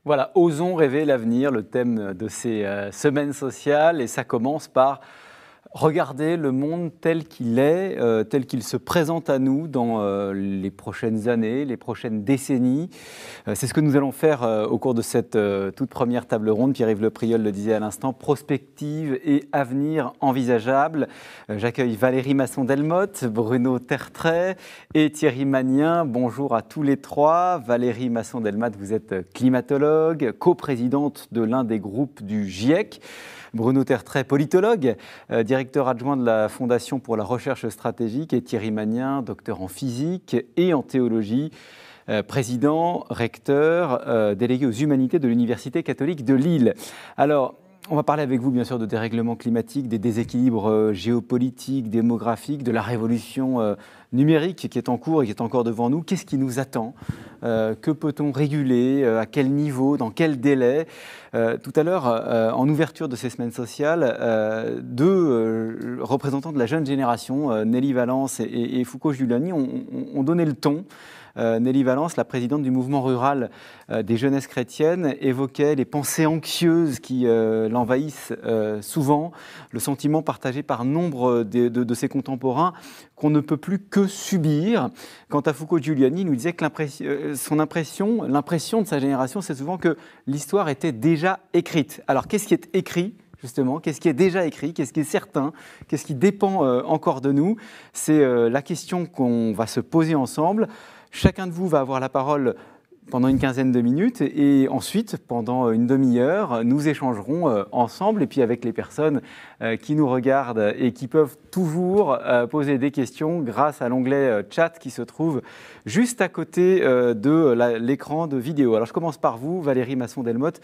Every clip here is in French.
Voilà, osons rêver l'avenir, le thème de ces semaines sociales. Et ça commence par regarder le monde tel qu'il est, tel qu'il se présente à nous dans les prochaines années, les prochaines décennies. C'est ce que nous allons faire au cours de cette toute première table ronde. Pierre-Yves Le Priol le disait à l'instant, prospective et avenir envisageable. J'accueille Valérie Masson-Delmotte, Bruno Tertrais et Thierry Magnin. Bonjour à tous les trois. Valérie Masson-Delmotte, vous êtes climatologue, coprésidente de l'un des groupes du GIEC. Bruno Tertrais, politologue, directeur adjoint de la Fondation pour la recherche stratégique, et Thierry Magnin, docteur en physique et en théologie, président, recteur, délégué aux humanités de l'Université catholique de Lille. Alors, on va parler avec vous, bien sûr, de dérèglement climatique, des déséquilibres géopolitiques, démographiques, de la révolution numérique qui est en cours et qui est encore devant nous. Qu'est-ce qui nous attend ? Que peut-on réguler ? À quel niveau ? Dans quel délai ? Tout à l'heure, en ouverture de ces semaines sociales, deux représentants de la jeune génération, Nelly Valence et Foucault Giuliani, ont donné le ton. Nelly Valence, la présidente du mouvement rural des jeunesses chrétiennes, évoquait les pensées anxieuses qui l'envahissent souvent, le sentiment partagé par nombre de ses contemporains qu'on ne peut plus que subir. Quant à Foucault Giuliani, il nous disait que l'impression de sa génération, c'est souvent que l'histoire était déjà écrite. Alors qu'est-ce qui est écrit ? Justement, qu'est-ce qui est déjà écrit, qu'est-ce qui est certain, qu'est-ce qui dépend encore de nous ? C'est la question qu'on va se poser ensemble. Chacun de vous va avoir la parole pendant une quinzaine de minutes et ensuite, pendant une demi-heure, nous échangerons ensemble et puis avec les personnes qui nous regardent et qui peuvent toujours poser des questions grâce à l'onglet chat qui se trouve juste à côté de l'écran de vidéo. Alors je commence par vous, Valérie Masson-Delmotte.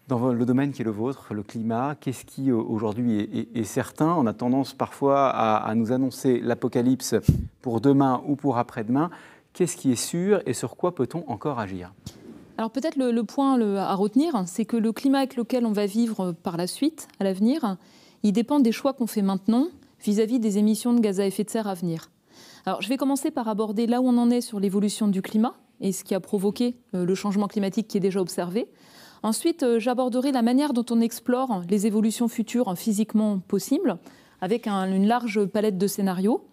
Dans le domaine qui est le vôtre, le climat, qu'est-ce qui aujourd'hui est certain ? On a tendance parfois à nous annoncer l'apocalypse pour demain ou pour après-demain. Qu'est-ce qui est sûr et sur quoi peut-on encore agir ? Alors peut-être le point à retenir, c'est que le climat avec lequel on va vivre par la suite, à l'avenir, il dépend des choix qu'on fait maintenant vis-à-vis des émissions de gaz à effet de serre à venir. Alors je vais commencer par aborder là où on en est sur l'évolution du climat et ce qui a provoqué le changement climatique qui est déjà observé. Ensuite, j'aborderai la manière dont on explore les évolutions futures physiquement possibles avec une large palette de scénarios.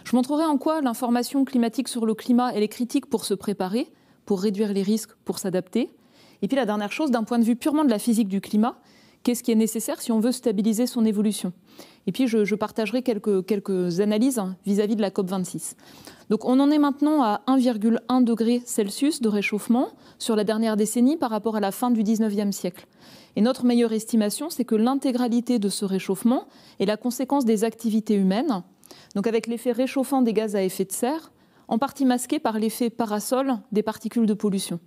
Je montrerai en quoi l'information climatique sur le climat, elle est critique pour se préparer, pour réduire les risques, pour s'adapter. Et puis la dernière chose, d'un point de vue purement de la physique du climat, qu'est-ce qui est nécessaire si on veut stabiliser son évolution ? Et puis je partagerai quelques analyses vis-à-vis de la COP26. Donc on en est maintenant à 1,1 degré Celsius de réchauffement sur la dernière décennie par rapport à la fin du 19e siècle. Et notre meilleure estimation, c'est que l'intégralité de ce réchauffement est la conséquence des activités humaines, donc avec l'effet réchauffant des gaz à effet de serre, en partie masqué par l'effet parasol des particules de pollution.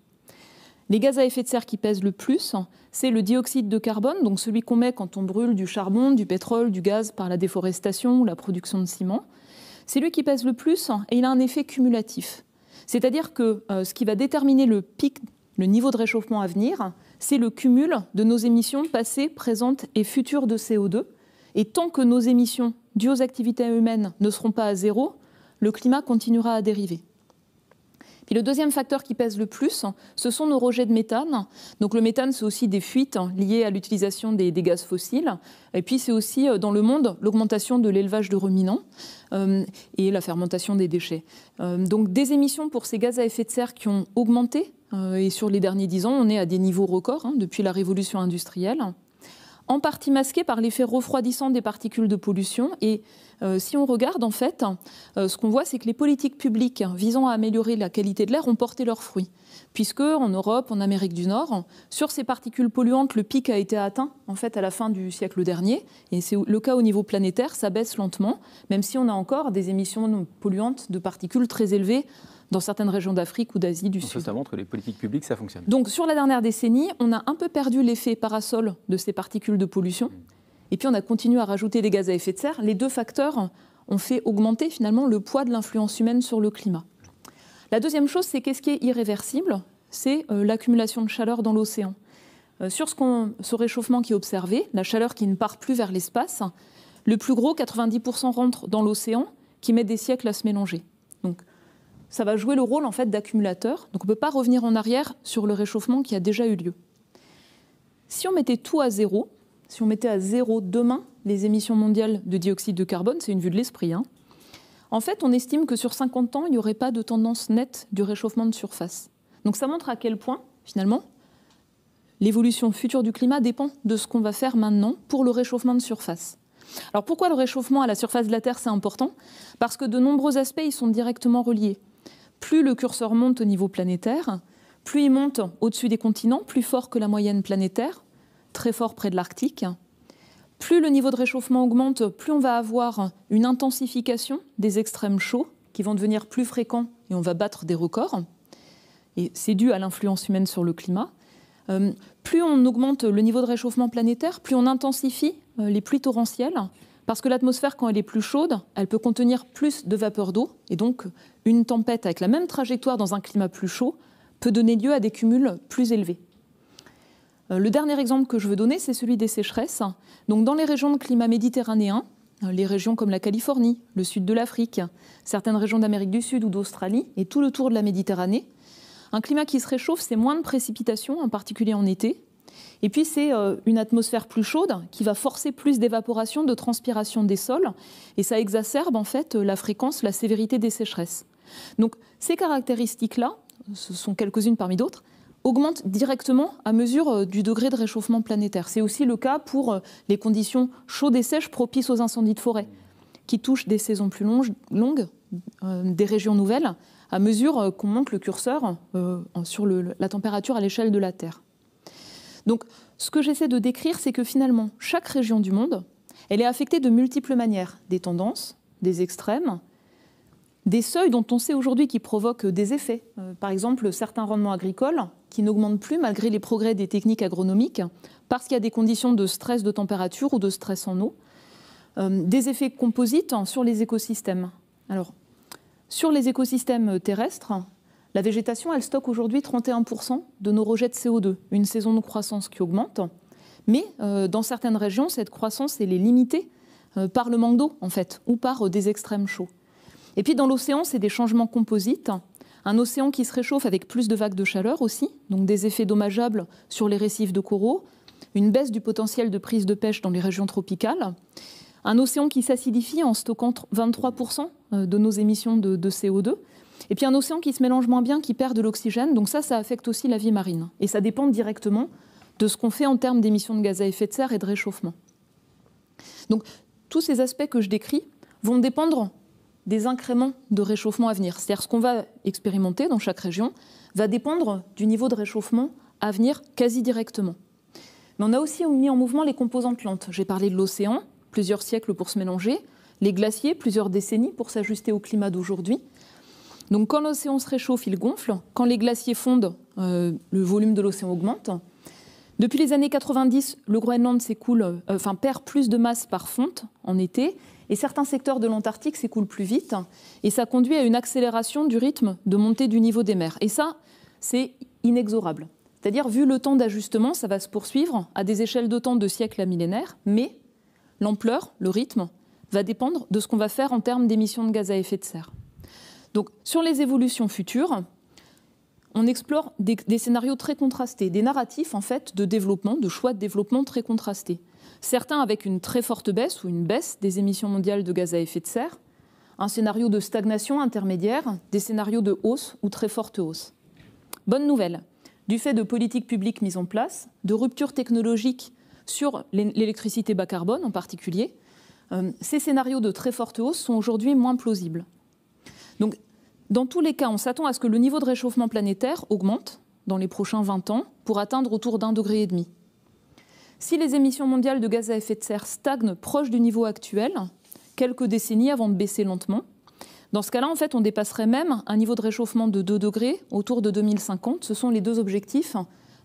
Les gaz à effet de serre qui pèsent le plus, c'est le dioxyde de carbone, donc celui qu'on met quand on brûle du charbon, du pétrole, du gaz par la déforestation ou la production de ciment. C'est lui qui pèse le plus et il a un effet cumulatif. C'est-à-dire que ce qui va déterminer le pic, le niveau de réchauffement à venir, c'est le cumul de nos émissions passées, présentes et futures de CO2. Et tant que nos émissions dues aux activités humaines ne seront pas à zéro, le climat continuera à dériver. Puis le deuxième facteur qui pèse le plus, ce sont nos rejets de méthane. Donc le méthane, c'est aussi des fuites liées à l'utilisation des gaz fossiles. Et puis c'est aussi dans le monde l'augmentation de l'élevage de ruminants et la fermentation des déchets. Donc des émissions pour ces gaz à effet de serre qui ont augmenté. Et sur les derniers 10 ans, on est à des niveaux records depuis la révolution industrielle. En partie masqué par l'effet refroidissant des particules de pollution. Et si on regarde, en fait, ce qu'on voit, c'est que les politiques publiques visant à améliorer la qualité de l'air ont porté leurs fruits. Puisque en Europe, en Amérique du Nord, sur ces particules polluantes, le pic a été atteint en fait, à la fin du siècle dernier. Et c'est le cas au niveau planétaire, ça baisse lentement, même si on a encore des émissions polluantes de particules très élevées dans certaines régions d'Afrique ou d'Asie du Sud. Ça montre que les politiques publiques, ça fonctionne. Donc sur la dernière décennie, on a un peu perdu l'effet parasol de ces particules de pollution. Et puis on a continué à rajouter des gaz à effet de serre. Les deux facteurs ont fait augmenter finalement le poids de l'influence humaine sur le climat. La deuxième chose, c'est qu'est-ce qui est irréversible ? C'est l'accumulation de chaleur dans l'océan. Sur ce réchauffement qui est observé, la chaleur qui ne part plus vers l'espace, le plus gros, 90%, rentre dans l'océan, qui met des siècles à se mélanger. Donc ça va jouer le rôle en fait d'accumulateur. Donc on ne peut pas revenir en arrière sur le réchauffement qui a déjà eu lieu. Si on mettait tout à zéro, si on mettait à zéro demain les émissions mondiales de dioxyde de carbone, c'est une vue de l'esprit, hein, en fait on estime que sur 50 ans, il n'y aurait pas de tendance nette du réchauffement de surface. Donc ça montre à quel point, finalement, l'évolution future du climat dépend de ce qu'on va faire maintenant pour le réchauffement de surface. Alors pourquoi le réchauffement à la surface de la Terre c'est important? Parce que de nombreux aspects ils sont directement reliés. Plus le curseur monte au niveau planétaire, plus il monte au-dessus des continents, plus fort que la moyenne planétaire, très fort près de l'Arctique. Plus le niveau de réchauffement augmente, plus on va avoir une intensification des extrêmes chauds qui vont devenir plus fréquents et on va battre des records. Et c'est dû à l'influence humaine sur le climat. Plus on augmente le niveau de réchauffement planétaire, plus on intensifie les pluies torrentielles, parce que l'atmosphère, quand elle est plus chaude, elle peut contenir plus de vapeur d'eau, et donc une tempête avec la même trajectoire dans un climat plus chaud peut donner lieu à des cumuls plus élevés. Le dernier exemple que je veux donner, c'est celui des sécheresses. Donc dans les régions de climat méditerranéen, les régions comme la Californie, le sud de l'Afrique, certaines régions d'Amérique du Sud ou d'Australie, et tout le tour de la Méditerranée, un climat qui se réchauffe, c'est moins de précipitations, en particulier en été. Et puis c'est une atmosphère plus chaude qui va forcer plus d'évaporation, de transpiration des sols. Et ça exacerbe en fait la fréquence, la sévérité des sécheresses. Donc ces caractéristiques-là, ce sont quelques-unes parmi d'autres, augmentent directement à mesure du degré de réchauffement planétaire. C'est aussi le cas pour les conditions chaudes et sèches propices aux incendies de forêt, qui touchent des saisons plus longues, des régions nouvelles, à mesure qu'on monte le curseur sur la température à l'échelle de la Terre. Donc, ce que j'essaie de décrire, c'est que finalement, chaque région du monde, elle est affectée de multiples manières. Des tendances, des extrêmes, des seuils dont on sait aujourd'hui qu'ils provoquent des effets. Par exemple, certains rendements agricoles qui n'augmentent plus malgré les progrès des techniques agronomiques, parce qu'il y a des conditions de stress de température ou de stress en eau. Des effets composites sur les écosystèmes. Alors, sur les écosystèmes terrestres, la végétation, elle stocke aujourd'hui 31% de nos rejets de CO2, une saison de croissance qui augmente. Mais dans certaines régions, cette croissance, elle est limitée par le manque d'eau, en fait, ou par des extrêmes chauds. Et puis dans l'océan, c'est des changements composites. Un océan qui se réchauffe avec plus de vagues de chaleur aussi, donc des effets dommageables sur les récifs de coraux, une baisse du potentiel de prise de pêche dans les régions tropicales. Un océan qui s'acidifie en stockant 23% de nos émissions de CO2. Et puis un océan qui se mélange moins bien, qui perd de l'oxygène. Donc ça affecte aussi la vie marine. Et ça dépend directement de ce qu'on fait en termes d'émissions de gaz à effet de serre et de réchauffement. Donc tous ces aspects que je décris vont dépendre des incréments de réchauffement à venir. C'est-à-dire ce qu'on va expérimenter dans chaque région va dépendre du niveau de réchauffement à venir quasi directement. Mais on a aussi mis en mouvement les composantes lentes. J'ai parlé de l'océan, plusieurs siècles pour se mélanger, les glaciers, plusieurs décennies pour s'ajuster au climat d'aujourd'hui. Donc quand l'océan se réchauffe, il gonfle. Quand les glaciers fondent, le volume de l'océan augmente. Depuis les années 90, le Groenland perd plus de masse par fonte en été, et certains secteurs de l'Antarctique s'écoulent plus vite, et ça conduit à une accélération du rythme de montée du niveau des mers. Et ça, c'est inexorable. C'est-à-dire, vu le temps d'ajustement, ça va se poursuivre à des échelles de temps de siècles à millénaires, mais l'ampleur, le rythme, va dépendre de ce qu'on va faire en termes d'émissions de gaz à effet de serre. Donc, sur les évolutions futures, on explore des scénarios très contrastés, des narratifs en fait de développement, de choix de développement très contrastés. Certains avec une très forte baisse ou une baisse des émissions mondiales de gaz à effet de serre, un scénario de stagnation intermédiaire, des scénarios de hausse ou très forte hausse. Bonne nouvelle, du fait de politiques publiques mises en place, de ruptures technologiques sur l'électricité bas carbone en particulier, ces scénarios de très forte hausse sont aujourd'hui moins plausibles. Donc, dans tous les cas, on s'attend à ce que le niveau de réchauffement planétaire augmente dans les prochains 20 ans pour atteindre autour d'1,5 degré. Si les émissions mondiales de gaz à effet de serre stagnent proche du niveau actuel, quelques décennies avant de baisser lentement, dans ce cas-là, en fait, on dépasserait même un niveau de réchauffement de 2 degrés autour de 2050. Ce sont les deux objectifs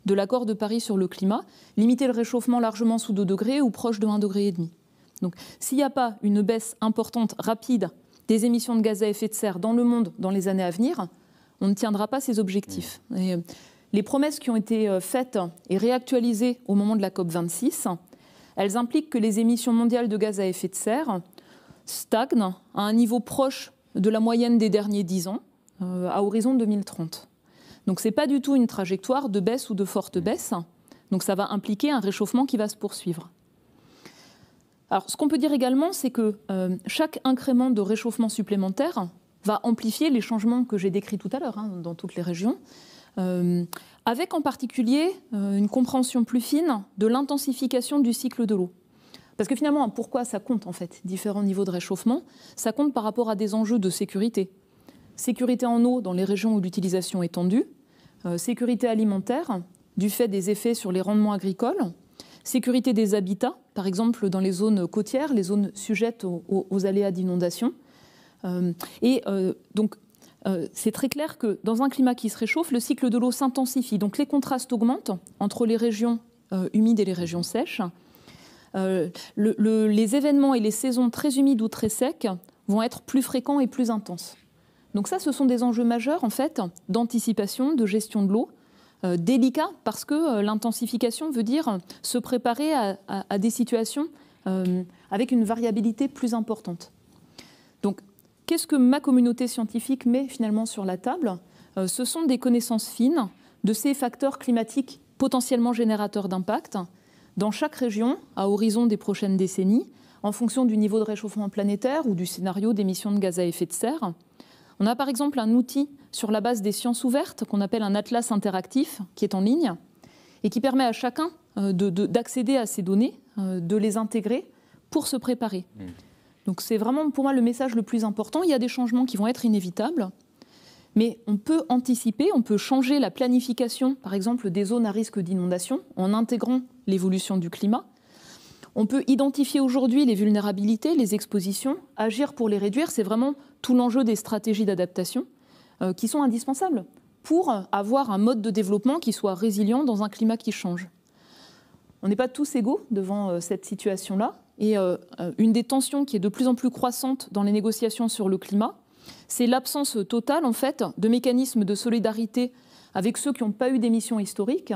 de l'accord de Paris sur le climat, limiter le réchauffement largement sous 2 degrés ou proche de 1,5 degré. Donc, s'il n'y a pas une baisse importante, rapide, des émissions de gaz à effet de serre dans le monde dans les années à venir, on ne tiendra pas ces objectifs. Et les promesses qui ont été faites et réactualisées au moment de la COP26, elles impliquent que les émissions mondiales de gaz à effet de serre stagnent à un niveau proche de la moyenne des derniers 10 ans, à horizon 2030. Donc ce n'est pas du tout une trajectoire de baisse ou de forte baisse. Donc ça va impliquer un réchauffement qui va se poursuivre. Alors ce qu'on peut dire également, c'est que chaque incrément de réchauffement supplémentaire va amplifier les changements que j'ai décrits tout à l'heure dans toutes les régions, avec en particulier une compréhension plus fine de l'intensification du cycle de l'eau. Parce que finalement, pourquoi ça compte en fait, différents niveaux de réchauffement? Ça compte par rapport à des enjeux de sécurité. Sécurité en eau dans les régions où l'utilisation est tendue, sécurité alimentaire, du fait des effets sur les rendements agricoles, sécurité des habitats, par exemple dans les zones côtières, les zones sujettes aux aléas d'inondation. Donc, c'est très clair que dans un climat qui se réchauffe, le cycle de l'eau s'intensifie. Donc les contrastes augmentent entre les régions humides et les régions sèches. Les événements et les saisons très humides ou très secs vont être plus fréquents et plus intenses. Donc ça, ce sont des enjeux majeurs en fait d'anticipation, de gestion de l'eau, délicats parce que l'intensification veut dire se préparer à des situations avec une variabilité plus importante. Donc, qu'est-ce que ma communauté scientifique met finalement sur la table? Ce sont des connaissances fines de ces facteurs climatiques potentiellement générateurs d'impact dans chaque région à horizon des prochaines décennies, en fonction du niveau de réchauffement planétaire ou du scénario d'émissions de gaz à effet de serre. On a par exemple un outil sur la base des sciences ouvertes qu'on appelle un atlas interactif qui est en ligne et qui permet à chacun d'accéder à ces données, de les intégrer pour se préparer. Donc c'est vraiment pour moi le message le plus important. Il y a des changements qui vont être inévitables, mais on peut anticiper, on peut changer la planification, par exemple, des zones à risque d'inondation en intégrant l'évolution du climat. On peut identifier aujourd'hui les vulnérabilités, les expositions, agir pour les réduire. C'est vraiment tout l'enjeu des stratégies d'adaptation qui sont indispensables pour avoir un mode de développement qui soit résilient dans un climat qui change. On n'est pas tous égaux devant cette situation-là. Et une des tensions qui est de plus en plus croissante dans les négociations sur le climat, c'est l'absence totale, en fait, de mécanismes de solidarité avec ceux qui n'ont pas eu d'émissions historiques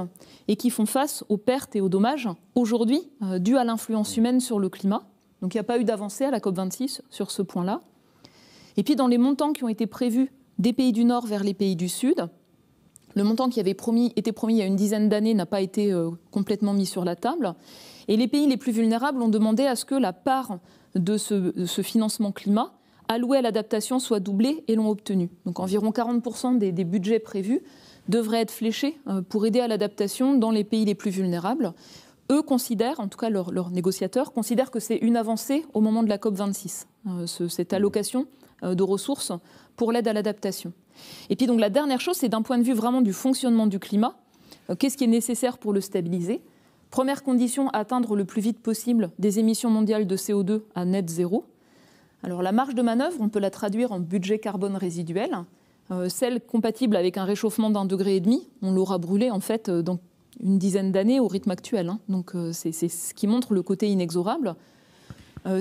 et qui font face aux pertes et aux dommages aujourd'hui dus à l'influence humaine sur le climat. Donc il n'y a pas eu d'avancée à la COP26 sur ce point-là. Et puis dans les montants qui ont été prévus des pays du Nord vers les pays du Sud, le montant qui avait été promis il y a une dizaine d'années n'a pas été complètement mis sur la table. Et les pays les plus vulnérables ont demandé à ce que la part de ce financement climat alloué à l'adaptation soit doublée et l'ont obtenu. Donc environ 40% des budgets prévus devraient être fléchés pour aider à l'adaptation dans les pays les plus vulnérables. Eux considèrent, en tout cas leurs négociateurs, considèrent que c'est une avancée au moment de la COP26, cette allocation de ressources pour l'aide à l'adaptation. Et puis donc la dernière chose, c'est d'un point de vue vraiment du fonctionnement du climat, qu'est-ce qui est nécessaire pour le stabiliser? Première condition, atteindre le plus vite possible des émissions mondiales de CO2 à net zéro. Alors la marge de manœuvre, on peut la traduire en budget carbone résiduel. Celle compatible avec un réchauffement d'1,5 degré, on l'aura brûlée en fait dans une dizaine d'années au rythme actuel. Donc c'est ce qui montre le côté inexorable.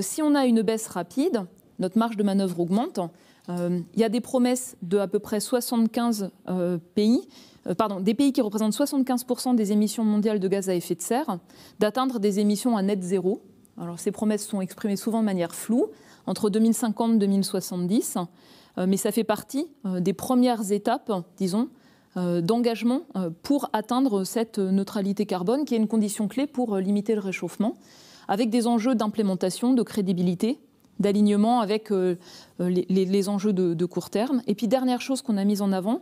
Si on a une baisse rapide, notre marge de manœuvre augmente. Il y a des promesses de à peu près 75 pays, des pays qui représentent 75% des émissions mondiales de gaz à effet de serre, d'atteindre des émissions à net zéro. Alors ces promesses sont exprimées souvent de manière floue, entre 2050 et 2070, mais ça fait partie des premières étapes, disons, d'engagement pour atteindre cette neutralité carbone, qui est une condition clé pour limiter le réchauffement, avec des enjeux d'implémentation, de crédibilité, d'alignement avec les enjeux de court terme. Et puis dernière chose qu'on a mise en avant,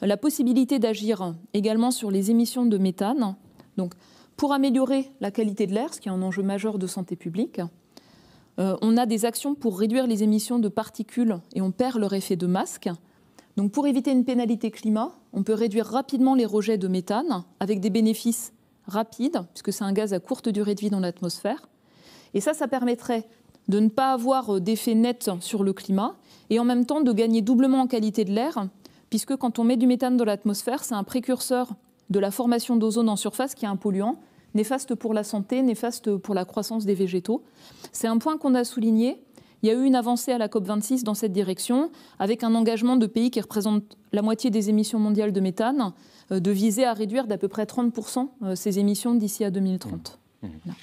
la possibilité d'agir également sur les émissions de méthane, donc pour améliorer la qualité de l'air, ce qui est un enjeu majeur de santé publique. On a des actions pour réduire les émissions de particules et on perd leur effet de masque. Donc pour éviter une pénalité climat, on peut réduire rapidement les rejets de méthane avec des bénéfices rapides, puisque c'est un gaz à courte durée de vie dans l'atmosphère. Et ça permettrait de ne pas avoir d'effet net sur le climat et en même temps de gagner doublement en qualité de l'air, puisque quand on met du méthane dans l'atmosphère, c'est un précurseur de la formation d'ozone en surface qui est un polluant, néfaste pour la santé, néfaste pour la croissance des végétaux. C'est un point qu'on a souligné. Il y a eu une avancée à la COP26 dans cette direction, avec un engagement de pays qui représentent la moitié des émissions mondiales de méthane, de viser à réduire d'à peu près 30% ces émissions d'ici à 2030. Voilà.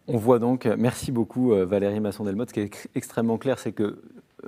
On voit donc, merci beaucoup Valérie Masson-Delmotte, ce qui est extrêmement clair, c'est que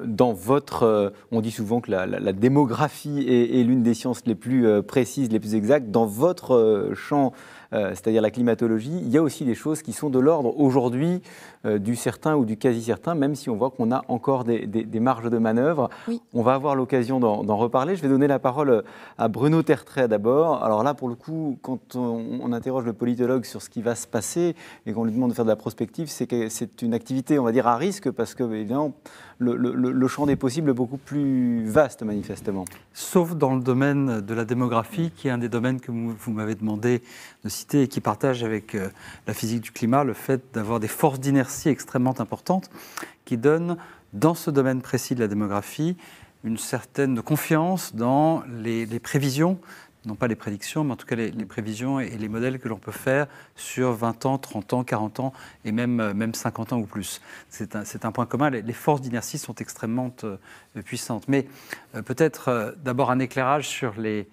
dans votre... on dit souvent que la démographie est l'une des sciences les plus précises, les plus exactes. Dans votre champ, c'est-à-dire la climatologie, il y a aussi des choses qui sont de l'ordre aujourd'hui du certain ou du quasi-certain, même si on voit qu'on a encore des marges de manœuvre. Oui. On va avoir l'occasion d'en reparler. Je vais donner la parole à Bruno Tertrais d'abord. Alors là, pour le coup, quand on interroge le politologue sur ce qui va se passer et qu'on lui demande de faire de la prospective, c'est une activité, on va dire, à risque parce que, évidemment, le champ des possibles est beaucoup plus vaste, manifestement. Sauf dans le domaine de la démographie, qui est un des domaines que vous m'avez demandé de citer et qui partage avec la physique du climat le fait d'avoir des forces d'inertie extrêmement importantes qui donnent, dans ce domaine précis de la démographie, une certaine confiance dans les prévisions, non pas les prédictions, mais en tout cas les prévisions et les modèles que l'on peut faire sur 20 ans, 30 ans, 40 ans et même 50 ans ou plus. C'est un point commun. Les forces d'inertie sont extrêmement puissantes. Mais peut-être d'abord un éclairage sur les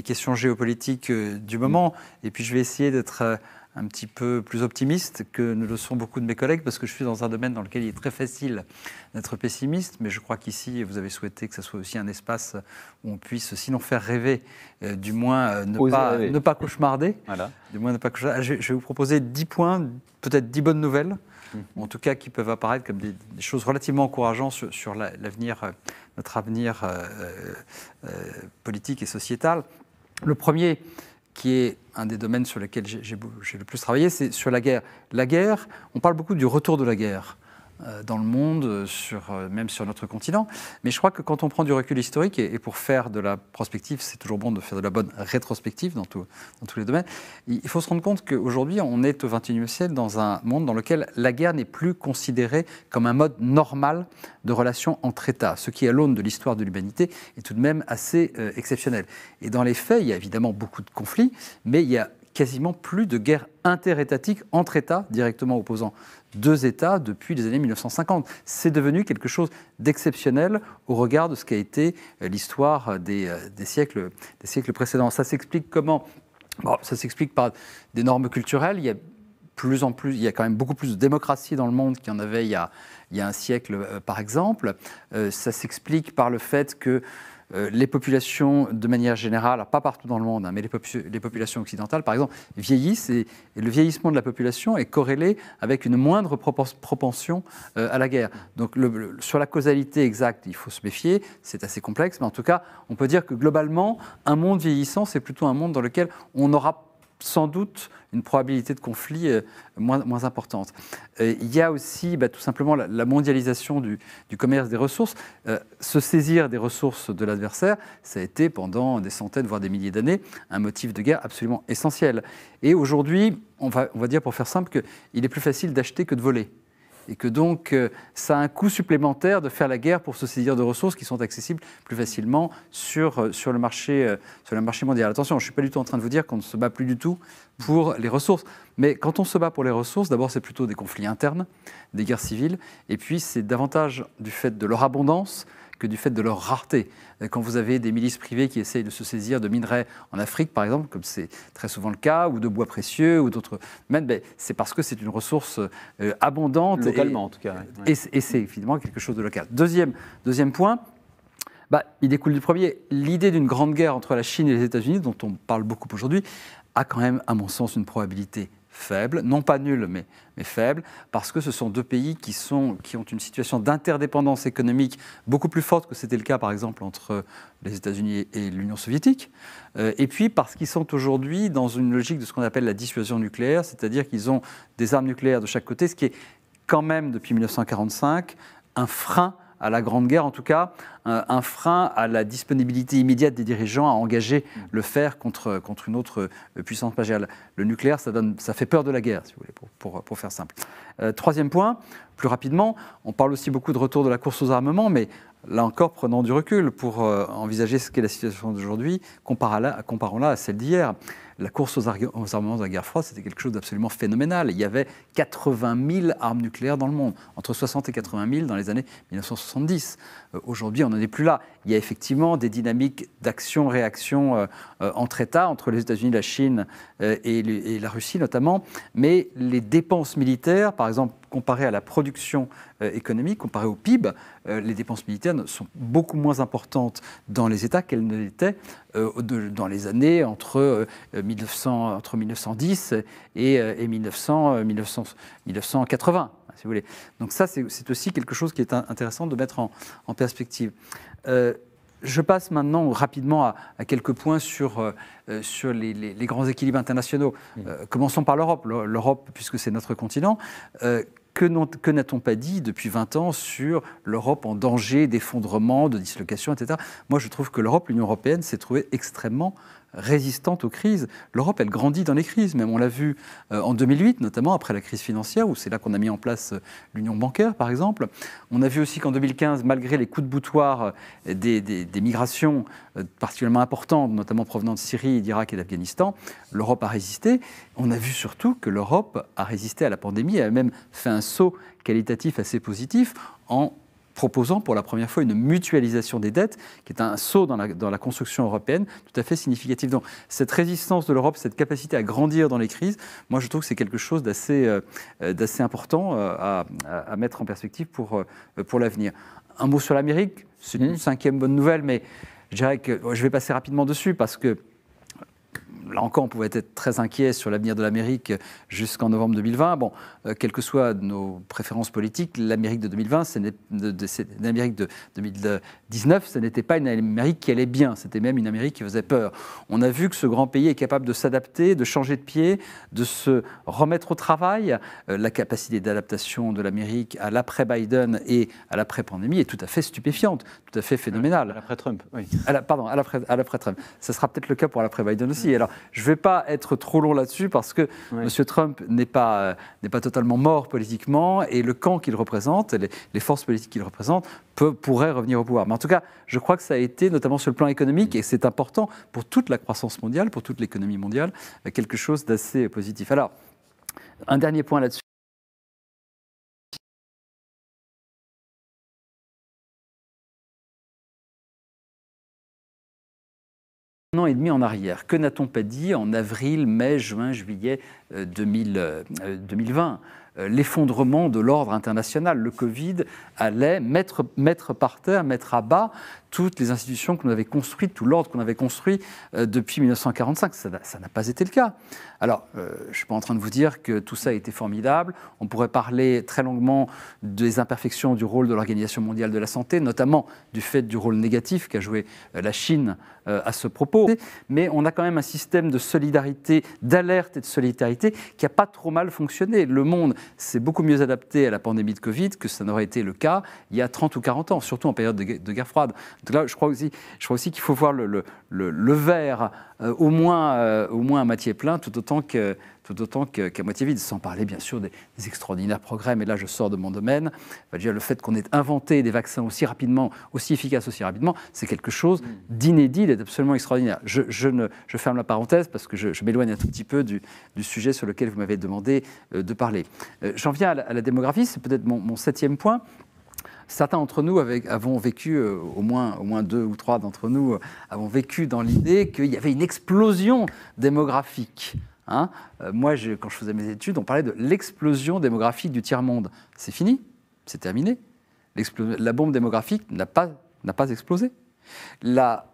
questions géopolitiques du moment. Et puis je vais essayer d'être un petit peu plus optimiste que ne le sont beaucoup de mes collègues, parce que je suis dans un domaine dans lequel il est très facile d'être pessimiste, mais je crois qu'ici, vous avez souhaité que ce soit aussi un espace où on puisse, sinon faire rêver, du moins ne pas cauchemarder. Voilà. Du moins ne pas cauchemarder. Je vais vous proposer 10 points, peut-être 10 bonnes nouvelles, en tout cas qui peuvent apparaître comme des choses relativement encourageantes sur l'avenir, notre avenir politique et sociétal. Le premier, qui est un des domaines sur lesquels j'ai le plus travaillé, c'est sur la guerre. La guerre, on parle beaucoup du retour de la guerre dans le monde, même sur notre continent. Mais je crois que quand on prend du recul historique, et pour faire de la prospective, c'est toujours bon de faire de la bonne rétrospective dans tous les domaines, il faut se rendre compte qu'aujourd'hui, on est au XXIe siècle dans un monde dans lequel la guerre n'est plus considérée comme un mode normal de relation entre États, ce qui, à l'aune de l'histoire de l'humanité, est tout de même assez exceptionnel. Et dans les faits, il y a évidemment beaucoup de conflits, mais il y a quasiment plus de guerres interétatiques entre États, directement opposant deux États, depuis les années 1950. C'est devenu quelque chose d'exceptionnel au regard de ce qu'a été l'histoire des siècles précédents. Ça s'explique comment ? Ça s'explique par des normes culturelles. Il y a quand même beaucoup plus de démocratie dans le monde qu'il y en avait il y a un siècle, par exemple. Ça s'explique par le fait que les populations, de manière générale, alors pas partout dans le monde, mais les populations occidentales, par exemple, vieillissent, et le vieillissement de la population est corrélé avec une moindre propension à la guerre. Donc sur la causalité exacte, il faut se méfier, c'est assez complexe, mais en tout cas, on peut dire que globalement, un monde vieillissant, c'est plutôt un monde dans lequel on aura sans doute une probabilité de conflit moins importante. Il y a aussi tout simplement la mondialisation du commerce des ressources. Se saisir des ressources de l'adversaire, ça a été pendant des centaines, voire des milliers d'années, un motif de guerre absolument essentiel. Et aujourd'hui, on va dire pour faire simple qu'il est plus facile d'acheter que de voler. Et que donc, ça a un coût supplémentaire de faire la guerre pour se saisir de ressources qui sont accessibles plus facilement sur le marché mondial. Attention, je ne suis pas du tout en train de vous dire qu'on ne se bat plus du tout pour les ressources. Mais quand on se bat pour les ressources, d'abord, c'est plutôt des conflits internes, des guerres civiles, et puis c'est davantage du fait de leur abondance que du fait de leur rareté. Quand vous avez des milices privées qui essayent de se saisir de minerais en Afrique, par exemple, comme c'est très souvent le cas, ou de bois précieux, ou d'autres domaines, c'est parce que c'est une ressource abondante. Localement, en tout cas. Ouais. Et c'est évidemment quelque chose de local. Deuxième point, il découle du premier. L'idée d'une grande guerre entre la Chine et les États-Unis, dont on parle beaucoup aujourd'hui, a quand même, à mon sens, une probabilité faible, non pas nulle, mais faible, parce que ce sont deux pays qui ont une situation d'interdépendance économique beaucoup plus forte que c'était le cas, par exemple, entre les États-Unis et l'Union soviétique, et puis parce qu'ils sont aujourd'hui dans une logique de ce qu'on appelle la dissuasion nucléaire, c'est-à-dire qu'ils ont des armes nucléaires de chaque côté, ce qui est quand même, depuis 1945, un frein à la Grande Guerre, en tout cas, un frein à la disponibilité immédiate des dirigeants à engager le fer contre une autre puissance mondiale. Le nucléaire, ça fait peur de la guerre, si vous voulez, pour faire simple. Troisième point, plus rapidement, on parle aussi beaucoup de retour de la course aux armements, mais là encore, prenons du recul pour envisager ce qu'est la situation d'aujourd'hui, comparons-la à celle d'hier. La course aux armements de la guerre froide, c'était quelque chose d'absolument phénoménal. Il y avait 80 000 armes nucléaires dans le monde, entre 60 et 80 000 dans les années 1970. Aujourd'hui, on n'en est plus là. Il y a effectivement des dynamiques d'action-réaction entre États, entre les États-Unis, la Chine et la Russie notamment, mais les dépenses militaires, par exemple, comparées à la production économique, comparées au PIB, les dépenses militaires sont beaucoup moins importantes dans les États qu'elles ne l'étaient dans les années entre 1910 et 1980. Si vous voulez. Donc ça, c'est aussi quelque chose qui est intéressant de mettre en perspective. Je passe maintenant rapidement à quelques points sur les grands équilibres internationaux. Commençons par l'Europe. L'Europe, puisque c'est notre continent, que n'a-t-on pas dit depuis 20 ans sur l'Europe en danger d'effondrement, de dislocation, etc. Moi, je trouve que l'Union européenne s'est trouvée extrêmement résistante aux crises. L'Europe, elle grandit dans les crises. Même on l'a vu en 2008, notamment après la crise financière, où c'est là qu'on a mis en place l'union bancaire, par exemple. On a vu aussi qu'en 2015, malgré les coups de boutoir des migrations particulièrement importantes, notamment provenant de Syrie, d'Irak et d'Afghanistan, l'Europe a résisté. On a vu surtout que l'Europe a résisté à la pandémie et a même fait un saut qualitatif assez positif en proposant pour la première fois une mutualisation des dettes, qui est un saut dans la construction européenne tout à fait significatif. Donc cette résistance de l'Europe, cette capacité à grandir dans les crises, moi je trouve que c'est quelque chose d'assez important à mettre en perspective pour l'avenir. Un mot sur l'Amérique, c'est une cinquième bonne nouvelle, mais je dirais que je vais passer rapidement dessus parce que là encore, on pouvait être très inquiet sur l'avenir de l'Amérique jusqu'en novembre 2020. Bon, quelles que soient nos préférences politiques, l'Amérique de 2020, l'Amérique de 2019, ce n'était pas une Amérique qui allait bien, c'était même une Amérique qui faisait peur. On a vu que ce grand pays est capable de s'adapter, de changer de pied, de se remettre au travail. La capacité d'adaptation de l'Amérique à l'après-Biden et à l'après-pandémie est tout à fait stupéfiante, tout à fait phénoménale. À l'après-Trump, oui. À l'après-Trump. Ça sera peut-être le cas pour l'après-Biden aussi. Alors, je ne vais pas être trop long là-dessus parce que M. Trump n'est pas totalement mort politiquement et le camp qu'il représente, les forces politiques qu'il représente, pourraient revenir au pouvoir. Mais en tout cas, je crois que ça a été, notamment sur le plan économique, et c'est important pour toute la croissance mondiale, pour toute l'économie mondiale, quelque chose d'assez positif. Alors, un dernier point là-dessus. Un an et demi en arrière. Que n'a-t-on pas dit en avril, mai, juin, juillet 2020 ? L'effondrement de l'ordre international, le Covid allait mettre par terre, mettre à bas toutes les institutions qu'on avait construites, tout l'ordre qu'on avait construit depuis 1945. Ça n'a pas été le cas. Alors, je ne suis pas en train de vous dire que tout ça a été formidable. On pourrait parler très longuement des imperfections du rôle de l'Organisation mondiale de la santé, notamment du fait du rôle négatif qu'a joué la Chine à ce propos. Mais on a quand même un système de solidarité, d'alerte et de solidarité qui n'a pas trop mal fonctionné. Le monde s'est beaucoup mieux adapté à la pandémie de Covid que ça n'aurait été le cas il y a 30 ou 40 ans, surtout en période de guerre froide. Donc là, je crois aussi qu'il faut voir le verre au moins à moitié plein, tout autant qu'à moitié vide, sans parler bien sûr des extraordinaires progrès, mais là je sors de mon domaine. Le fait qu'on ait inventé des vaccins aussi rapidement, aussi efficaces aussi rapidement, c'est quelque chose d'inédit et d'absolument extraordinaire. Je ferme la parenthèse parce que je m'éloigne un tout petit peu du sujet sur lequel vous m'avez demandé de parler. J'en viens à la démographie, c'est peut-être mon septième point. Certains d'entre nous avons vécu, au moins 2 ou 3 d'entre nous, avons vécu dans l'idée qu'il y avait une explosion démographique. Moi, quand je faisais mes études, on parlait de l'explosion démographique du tiers-monde. C'est fini, c'est terminé. La bombe démographique n'a pas explosé. La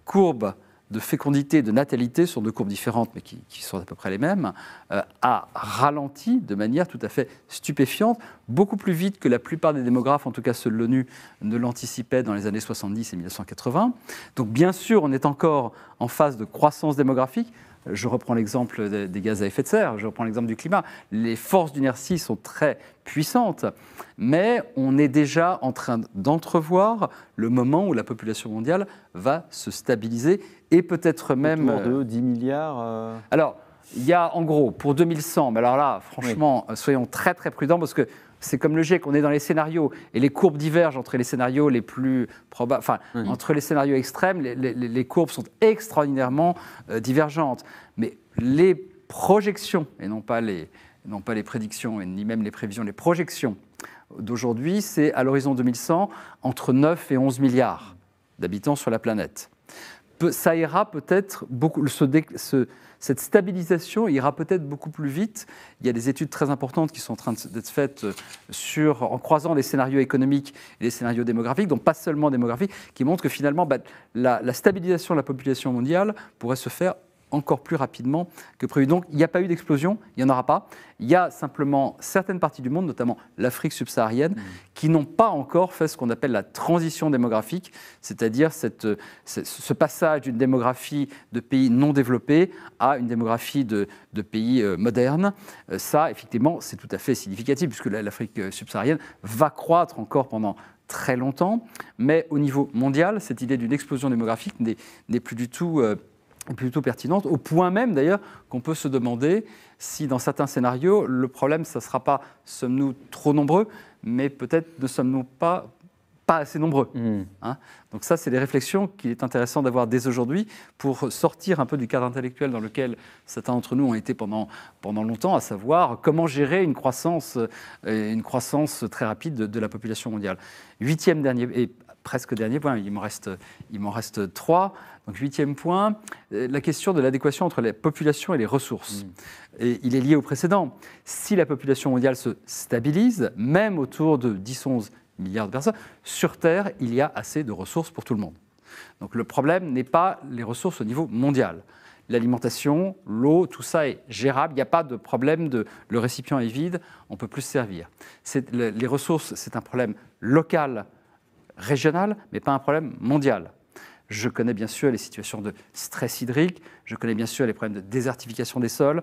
courbe de fécondité, de natalité sont 2 courbes différentes, mais qui sont à peu près les mêmes, a ralenti de manière tout à fait stupéfiante, beaucoup plus vite que la plupart des démographes, en tout cas ceux de l'ONU, ne l'anticipaient dans les années 70 et 1980. Donc bien sûr, on est encore en phase de croissance démographique. Je reprends l'exemple des gaz à effet de serre, je reprends l'exemple du climat. Les forces d'inertie sont très puissantes, mais on est déjà en train d'entrevoir le moment où la population mondiale va se stabiliser et peut-être même... Autour de 10 milliards Alors, il y a en gros, pour 2100, mais alors là, franchement, soyons très très prudents parce que c'est comme le GIEC, on est dans les scénarios et les courbes divergent entre les scénarios les plus probables, enfin, entre les scénarios extrêmes, les courbes sont extraordinairement divergentes. Mais les projections, et non pas les prédictions, et ni même les prévisions, les projections, d'aujourd'hui, c'est à l'horizon 2100 entre 9 et 11 milliards d'habitants sur la planète. Ça ira peut-être beaucoup, cette stabilisation ira peut-être beaucoup plus vite. Il y a des études très importantes qui sont en train d'être faites en croisant les scénarios économiques et les scénarios démographiques, donc pas seulement démographiques, qui montrent que finalement la stabilisation de la population mondiale pourrait se faire encore plus rapidement que prévu. Donc il n'y a pas eu d'explosion, il n'y en aura pas. Il y a simplement certaines parties du monde, notamment l'Afrique subsaharienne, qui n'ont pas encore fait ce qu'on appelle la transition démographique, c'est-à-dire ce passage d'une démographie de pays non développés à une démographie de pays modernes. Ça, effectivement, c'est tout à fait significatif, puisque l'Afrique subsaharienne va croître encore pendant très longtemps, mais au niveau mondial, cette idée d'une explosion démographique n'est plus du tout plutôt pertinente, au point même d'ailleurs qu'on peut se demander si dans certains scénarios, le problème, ça ne sera pas sommes-nous trop nombreux, mais peut-être ne sommes-nous pas assez nombreux. Hein. Donc ça, c'est des réflexions qu'il est intéressant d'avoir dès aujourd'hui pour sortir un peu du cadre intellectuel dans lequel certains d'entre nous ont été pendant longtemps, à savoir comment gérer une croissance très rapide de la population mondiale. 8e dernier, et presque dernier point, il m'en reste 3. Donc 8e point, la question de l'adéquation entre les populations et les ressources. Et il est lié au précédent. Si la population mondiale se stabilise, même autour de 10-11 milliards de personnes, sur Terre, il y a assez de ressources pour tout le monde. Donc le problème n'est pas les ressources au niveau mondial. L'alimentation, l'eau, tout ça est gérable. Il n'y a pas de problème le récipient est vide, on ne peut plus se servir. Les ressources, c'est un problème local, régional, mais pas un problème mondial. Je connais bien sûr les situations de stress hydrique, je connais bien sûr les problèmes de désertification des sols.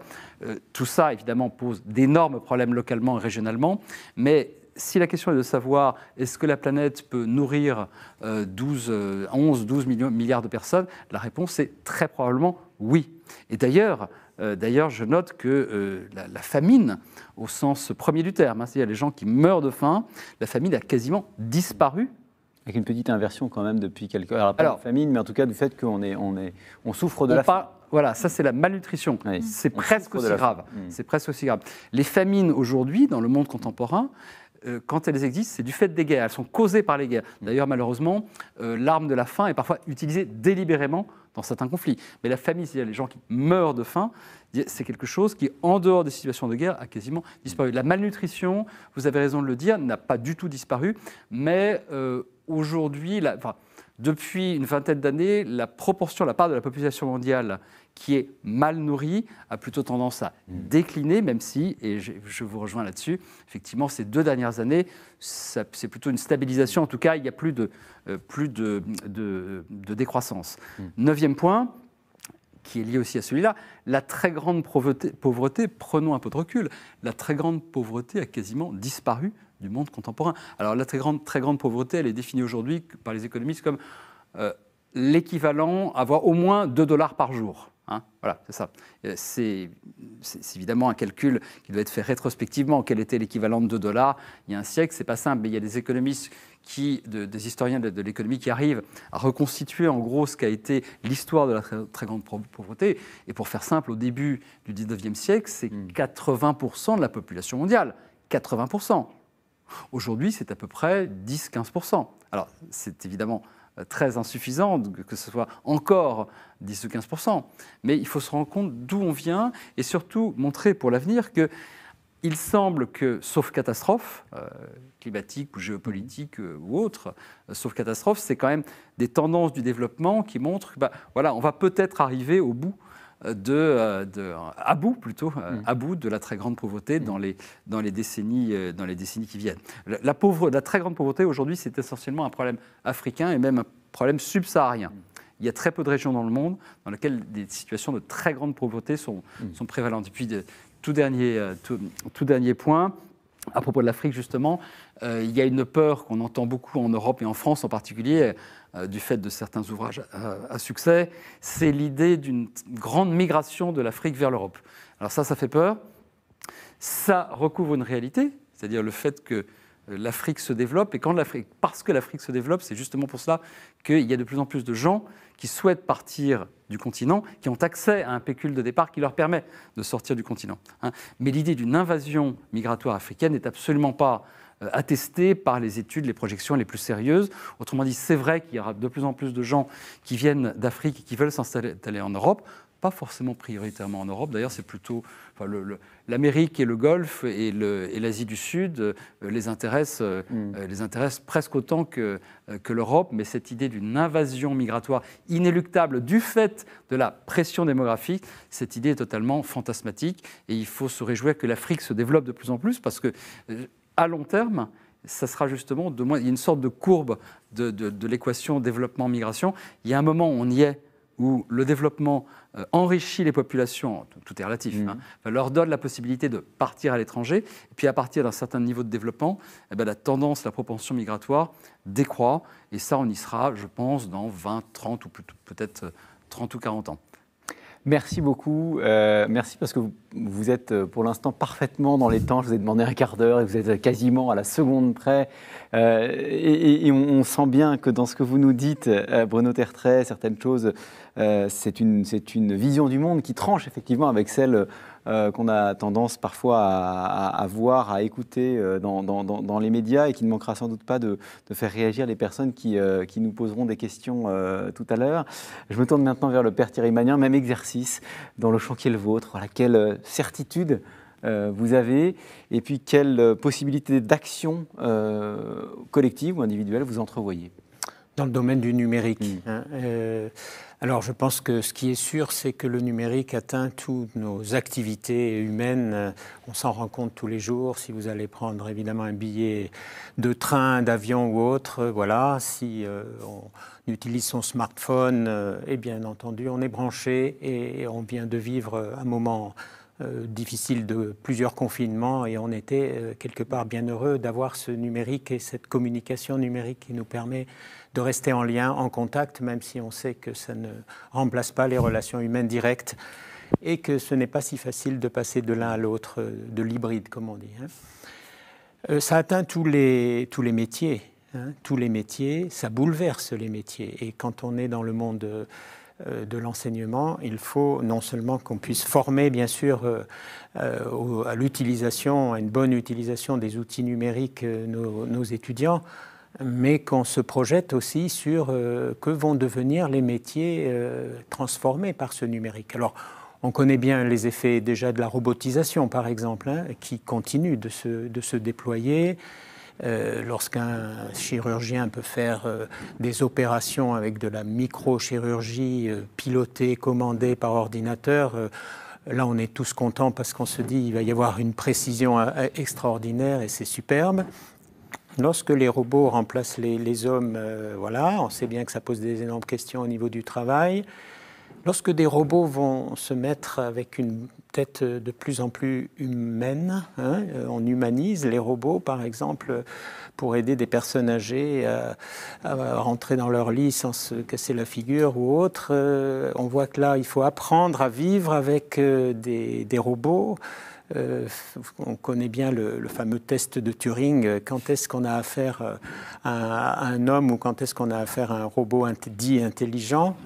Tout ça, évidemment, pose d'énormes problèmes localement et régionalement. Mais si la question est de savoir est-ce que la planète peut nourrir 11-12 milliards de personnes, la réponse est très probablement oui. Et d'ailleurs, je note que la famine, au sens premier du terme, c'est-à-dire les gens qui meurent de faim, la famine a quasiment disparu. Avec une petite inversion quand même depuis quelques... Alors pas de famine, mais en tout cas du fait qu'on souffre de la faim. Voilà, ça c'est la malnutrition. Oui, c'est presque aussi grave. C'est presque aussi grave. Les famines aujourd'hui, dans le monde contemporain, quand elles existent, c'est du fait des guerres. Elles sont causées par les guerres. D'ailleurs, malheureusement, l'arme de la faim est parfois utilisée délibérément dans certains conflits. Mais la famine, c'est-à-dire les gens qui meurent de faim, c'est quelque chose qui, en dehors des situations de guerre, a quasiment disparu. La malnutrition, vous avez raison de le dire, n'a pas du tout disparu, mais aujourd'hui, depuis une vingtaine d'années, la part de la population mondiale qui est mal nourrie a plutôt tendance à décliner, même si, et je vous rejoins là-dessus, effectivement, ces 2 dernières années, c'est plutôt une stabilisation. En tout cas, il n'y a plus de décroissance. 9e point, qui est lié aussi à celui-là, la très grande pauvreté, prenons un peu de recul, la très grande pauvreté a quasiment disparu du monde contemporain. Alors la très grande pauvreté, elle est définie aujourd'hui par les économistes comme l'équivalent à avoir au moins $2 par jour. Hein, voilà, c'est ça. C'est évidemment un calcul qui doit être fait rétrospectivement. Quel était l'équivalent de $2 il y a un siècle? C'est pas simple, mais il y a des économistes des historiens de l'économie qui arrivent à reconstituer en gros ce qu'a été l'histoire de la très grande pauvreté. Et pour faire simple, au début du 19e siècle, c'est 80% de la population mondiale. 80%. Aujourd'hui, c'est à peu près 10-15%. Alors, c'est évidemment très insuffisant que ce soit encore 10 ou 15%, mais il faut se rendre compte d'où on vient et surtout montrer pour l'avenir qu'il semble que, sauf catastrophe, climatique ou géopolitique ou autre, sauf catastrophe, c'est quand même des tendances du développement qui montrent on va peut-être arriver au bout à bout de la très grande pauvreté dans les décennies qui viennent. La très grande pauvreté aujourd'hui, c'est essentiellement un problème africain et même un problème subsaharien. Il y a très peu de régions dans le monde dans lesquelles des situations de très grande pauvreté sont prévalentes. Et puis, tout dernier point, à propos de l'Afrique justement, il y a une peur qu'on entend beaucoup en Europe et en France en particulier, du fait de certains ouvrages à succès, c'est l'idée d'une grande migration de l'Afrique vers l'Europe. Alors ça fait peur. Ça recouvre une réalité, c'est-à-dire le fait que l'Afrique se développe, et parce que l'Afrique se développe, c'est justement pour cela qu'il y a de plus en plus de gens qui souhaitent partir du continent, qui ont accès à un pécule de départ qui leur permet de sortir du continent. Mais l'idée d'une invasion migratoire africaine n'est absolument pas attesté par les études, les projections les plus sérieuses. Autrement dit, c'est vrai qu'il y aura de plus en plus de gens qui viennent d'Afrique et qui veulent s'installer en Europe. Pas forcément prioritairement en Europe, d'ailleurs c'est plutôt l'Amérique et le Golfe et l'Asie du Sud les intéressent presque autant que l'Europe, mais cette idée d'une invasion migratoire inéluctable du fait de la pression démographique, cette idée est totalement fantasmatique et il faut se réjouir que l'Afrique se développe de plus en plus parce que à long terme, ça sera justement, il y a une sorte de courbe de l'équation développement-migration. Il y a un moment où on y est, où le développement enrichit les populations, tout est relatif, leur donne la possibilité de partir à l'étranger, et puis à partir d'un certain niveau de développement, la tendance, la propension migratoire décroît, et ça on y sera, je pense, dans 20, 30 ou peut-être 30 ou 40 ans. Merci beaucoup. Merci parce que vous êtes pour l'instant parfaitement dans les temps. Je vous ai demandé un quart d'heure et vous êtes quasiment à la seconde près. Et on sent bien que dans ce que vous nous dites, Bruno Tertrais, certaines choses, c'est une vision du monde qui tranche effectivement avec celle qu'on a tendance parfois à voir, à écouter dans les médias et qui ne manquera sans doute pas de faire réagir les personnes qui nous poseront des questions tout à l'heure. Je me tourne maintenant vers le Père Thierry Magnin, même exercice dans le champ qui est le vôtre. Voilà, quelle certitude vous avez et puis quelle possibilité d'action collective ou individuelle vous entrevoyez? Dans le domaine du numérique. Alors je pense que ce qui est sûr, c'est que le numérique atteint toutes nos activités humaines. On s'en rend compte tous les jours. Si vous allez prendre évidemment un billet de train, d'avion ou autre, voilà, si on utilise son smartphone, et bien entendu on est branché et on vient de vivre un moment difficile de plusieurs confinements et on était quelque part bien heureux d'avoir ce numérique et cette communication numérique qui nous permet de rester en lien, en contact, même si on sait que ça ne remplace pas les relations humaines directes et que ce n'est pas si facile de passer de l'un à l'autre, de l'hybride, comme on dit. Ça atteint tous les métiers, tous les métiers, ça bouleverse les métiers. Et quand on est dans le monde de l'enseignement, il faut non seulement qu'on puisse former, bien sûr, à l'utilisation, à une bonne utilisation des outils numériques nos étudiants, mais qu'on se projette aussi sur que vont devenir les métiers transformés par ce numérique. Alors, on connaît bien les effets déjà de la robotisation, par exemple, qui continue de se déployer. Lorsqu'un chirurgien peut faire des opérations avec de la microchirurgie pilotée, commandée par ordinateur, là on est tous contents parce qu'on se dit qu'il va y avoir une précision extraordinaire et c'est superbe. Lorsque les robots remplacent les hommes, voilà, on sait bien que ça pose des énormes questions au niveau du travail. Lorsque des robots vont se mettre avec une tête de plus en plus humaine, on humanise les robots, par exemple, pour aider des personnes âgées à rentrer dans leur lit sans se casser la figure ou autre. On voit que là, il faut apprendre à vivre avec des robots. On connaît bien le fameux test de Turing. Quand est-ce qu'on a affaire à un homme ou quand est-ce qu'on a affaire à un robot dit intelligent,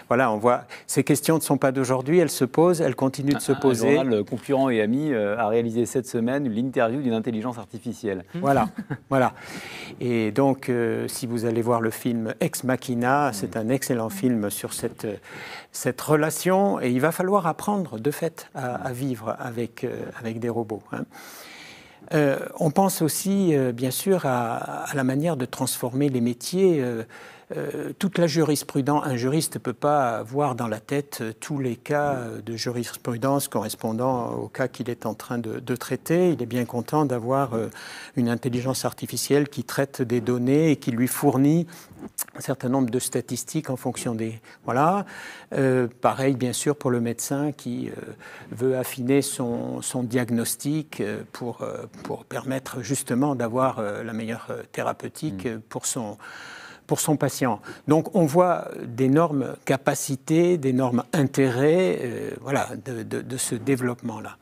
Voilà, on voit. Ces questions ne sont pas d'aujourd'hui, elles se posent, elles continuent de se poser. Un journal concurrent et ami a réalisé cette semaine l'interview d'une intelligence artificielle. Voilà, voilà. Et donc, si vous allez voir le film Ex Machina, c'est un excellent film sur cette relation, et il va falloir apprendre, de fait, à vivre avec des robots. On pense aussi, bien sûr, à la manière de transformer les métiers. Toute la jurisprudence, un juriste ne peut pas voir dans la tête tous les cas de jurisprudence correspondant au cas qu'il est en train de traiter. Il est bien content d'avoir une intelligence artificielle qui traite des données et qui lui fournit un certain nombre de statistiques en fonction des... Voilà. Pareil, bien sûr, pour le médecin qui veut affiner son diagnostic pour permettre justement d'avoir la meilleure thérapeutique pour son patient. Donc on voit d'énormes capacités, d'énormes intérêts voilà, de ce développement-là.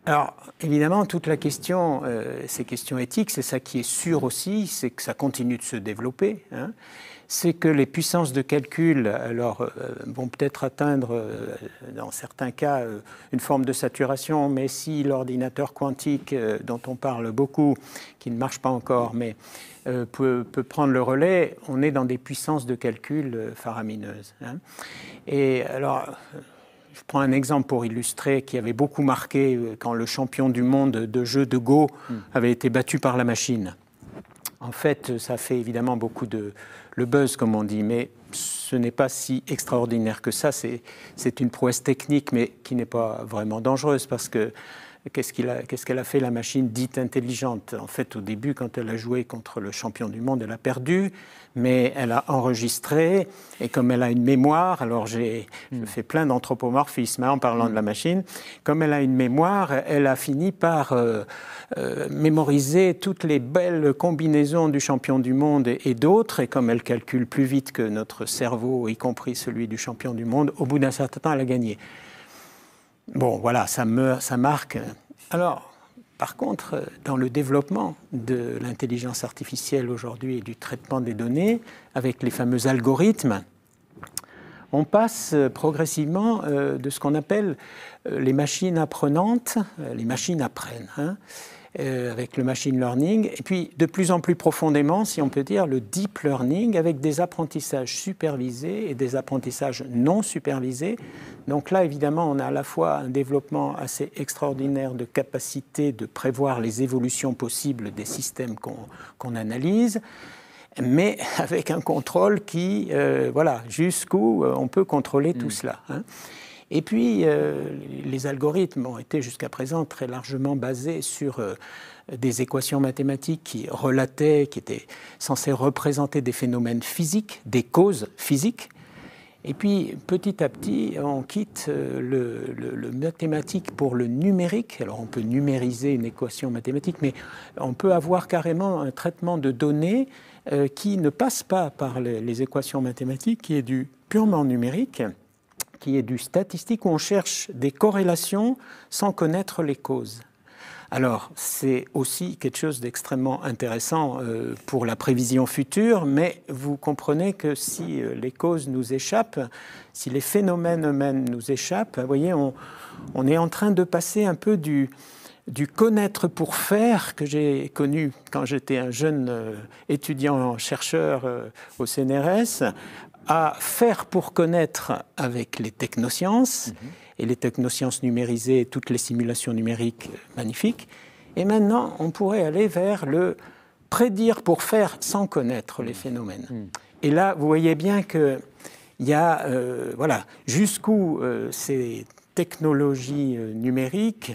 Alors, évidemment, toute la question, ces questions éthiques, c'est ça qui est sûr aussi, c'est que ça continue de se développer. Hein. C'est que les puissances de calcul alors, vont peut-être atteindre, dans certains cas, une forme de saturation, mais si l'ordinateur quantique, dont on parle beaucoup, qui ne marche pas encore, mais peut prendre le relais, on est dans des puissances de calcul faramineuses. Hein. Et alors... Je prends un exemple pour illustrer qui avait beaucoup marqué quand le champion du monde de jeu de Go avait été battu par la machine. En fait, ça fait évidemment beaucoup le buzz, comme on dit, mais ce n'est pas si extraordinaire que ça. C'est une prouesse technique, mais qui n'est pas vraiment dangereuse parce que qu'est-ce qu'elle a fait, la machine dite intelligente? En fait, au début, quand elle a joué contre le champion du monde, elle a perdu, mais elle a enregistré, et comme elle a une mémoire, alors je fais plein d'anthropomorphismes en parlant de la machine, comme elle a une mémoire, elle a fini par mémoriser toutes les belles combinaisons du champion du monde et d'autres, et comme elle calcule plus vite que notre cerveau, y compris celui du champion du monde, au bout d'un certain temps, elle a gagné. Bon, voilà, ça marque. Alors, par contre, dans le développement de l'intelligence artificielle aujourd'hui et du traitement des données, avec les fameux algorithmes, on passe progressivement de ce qu'on appelle les machines apprenantes, les machines apprennent, hein, avec le machine learning, et puis de plus en plus profondément, si on peut dire, le deep learning, avec des apprentissages supervisés et des apprentissages non supervisés. Donc là, évidemment, on a à la fois un développement assez extraordinaire de capacité de prévoir les évolutions possibles des systèmes qu'on analyse, mais avec un contrôle qui, voilà, jusqu'où on peut contrôler tout cela. Hein. Et puis, les algorithmes ont été jusqu'à présent très largement basés sur des équations mathématiques qui étaient censées représenter des phénomènes physiques, des causes physiques. Et puis, petit à petit, on quitte le mathématique pour le numérique. Alors, on peut numériser une équation mathématique, mais on peut avoir carrément un traitement de données qui ne passe pas par les équations mathématiques, qui est du purement numérique, qui est du statistique, où on cherche des corrélations sans connaître les causes. Alors, c'est aussi quelque chose d'extrêmement intéressant pour la prévision future, mais vous comprenez que si les causes nous échappent, si les phénomènes eux-mêmes nous échappent, vous voyez, on est en train de passer un peu du connaître pour faire, que j'ai connu quand j'étais un jeune étudiant-chercheur au CNRS, à faire pour connaître avec les technosciences, et les technosciences numérisées, et toutes les simulations numériques magnifiques. Et maintenant, on pourrait aller vers le prédire pour faire sans connaître les phénomènes. Et là, vous voyez bien qu'il y a, voilà, jusqu'où ces technologies numériques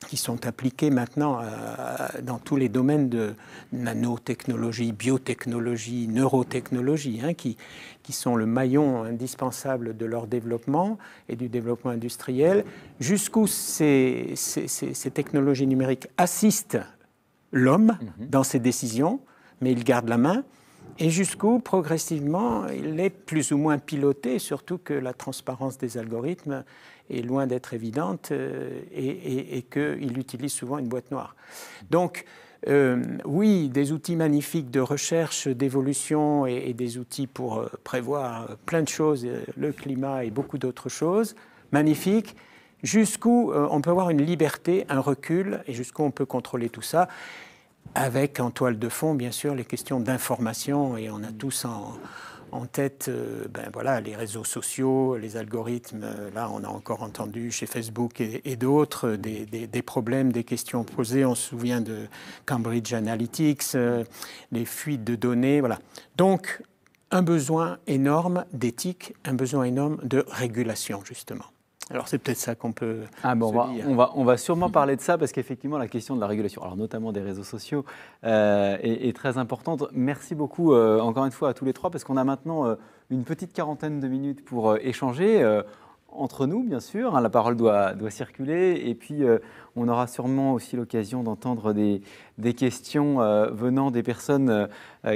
qui sont appliquées maintenant dans tous les domaines de nanotechnologie, biotechnologie, neurotechnologie, hein, qui sont le maillon indispensable de leur développement et du développement industriel, jusqu'où ces technologies numériques assistent l'homme dans ses décisions, mais ils gardent la main, et jusqu'où, progressivement, il est plus ou moins piloté, surtout que la transparence des algorithmes est loin d'être évidente et qu'il utilise souvent une boîte noire. Donc, oui, des outils magnifiques de recherche, d'évolution et des outils pour prévoir plein de choses, le climat et beaucoup d'autres choses, magnifiques, jusqu'où on peut avoir une liberté, un recul, et jusqu'où on peut contrôler tout ça, avec en toile de fond, bien sûr, les questions d'information, et on a tous en tête voilà, les réseaux sociaux, les algorithmes. Là, on a encore entendu chez Facebook et d'autres des problèmes, des questions posées. On se souvient de Cambridge Analytics, les fuites de données. Voilà. Donc, un besoin énorme d'éthique, un besoin énorme de régulation, justement. Alors, c'est peut-être ça qu'on peut se dire. On va sûrement parler de ça, parce qu'effectivement, la question de la régulation, alors notamment des réseaux sociaux, est très importante. Merci beaucoup, encore une fois, à tous les trois, parce qu'on a maintenant une petite quarantaine de minutes pour échanger. entre nous, bien sûr. La parole doit circuler. Et puis, on aura sûrement aussi l'occasion d'entendre des questions venant des personnes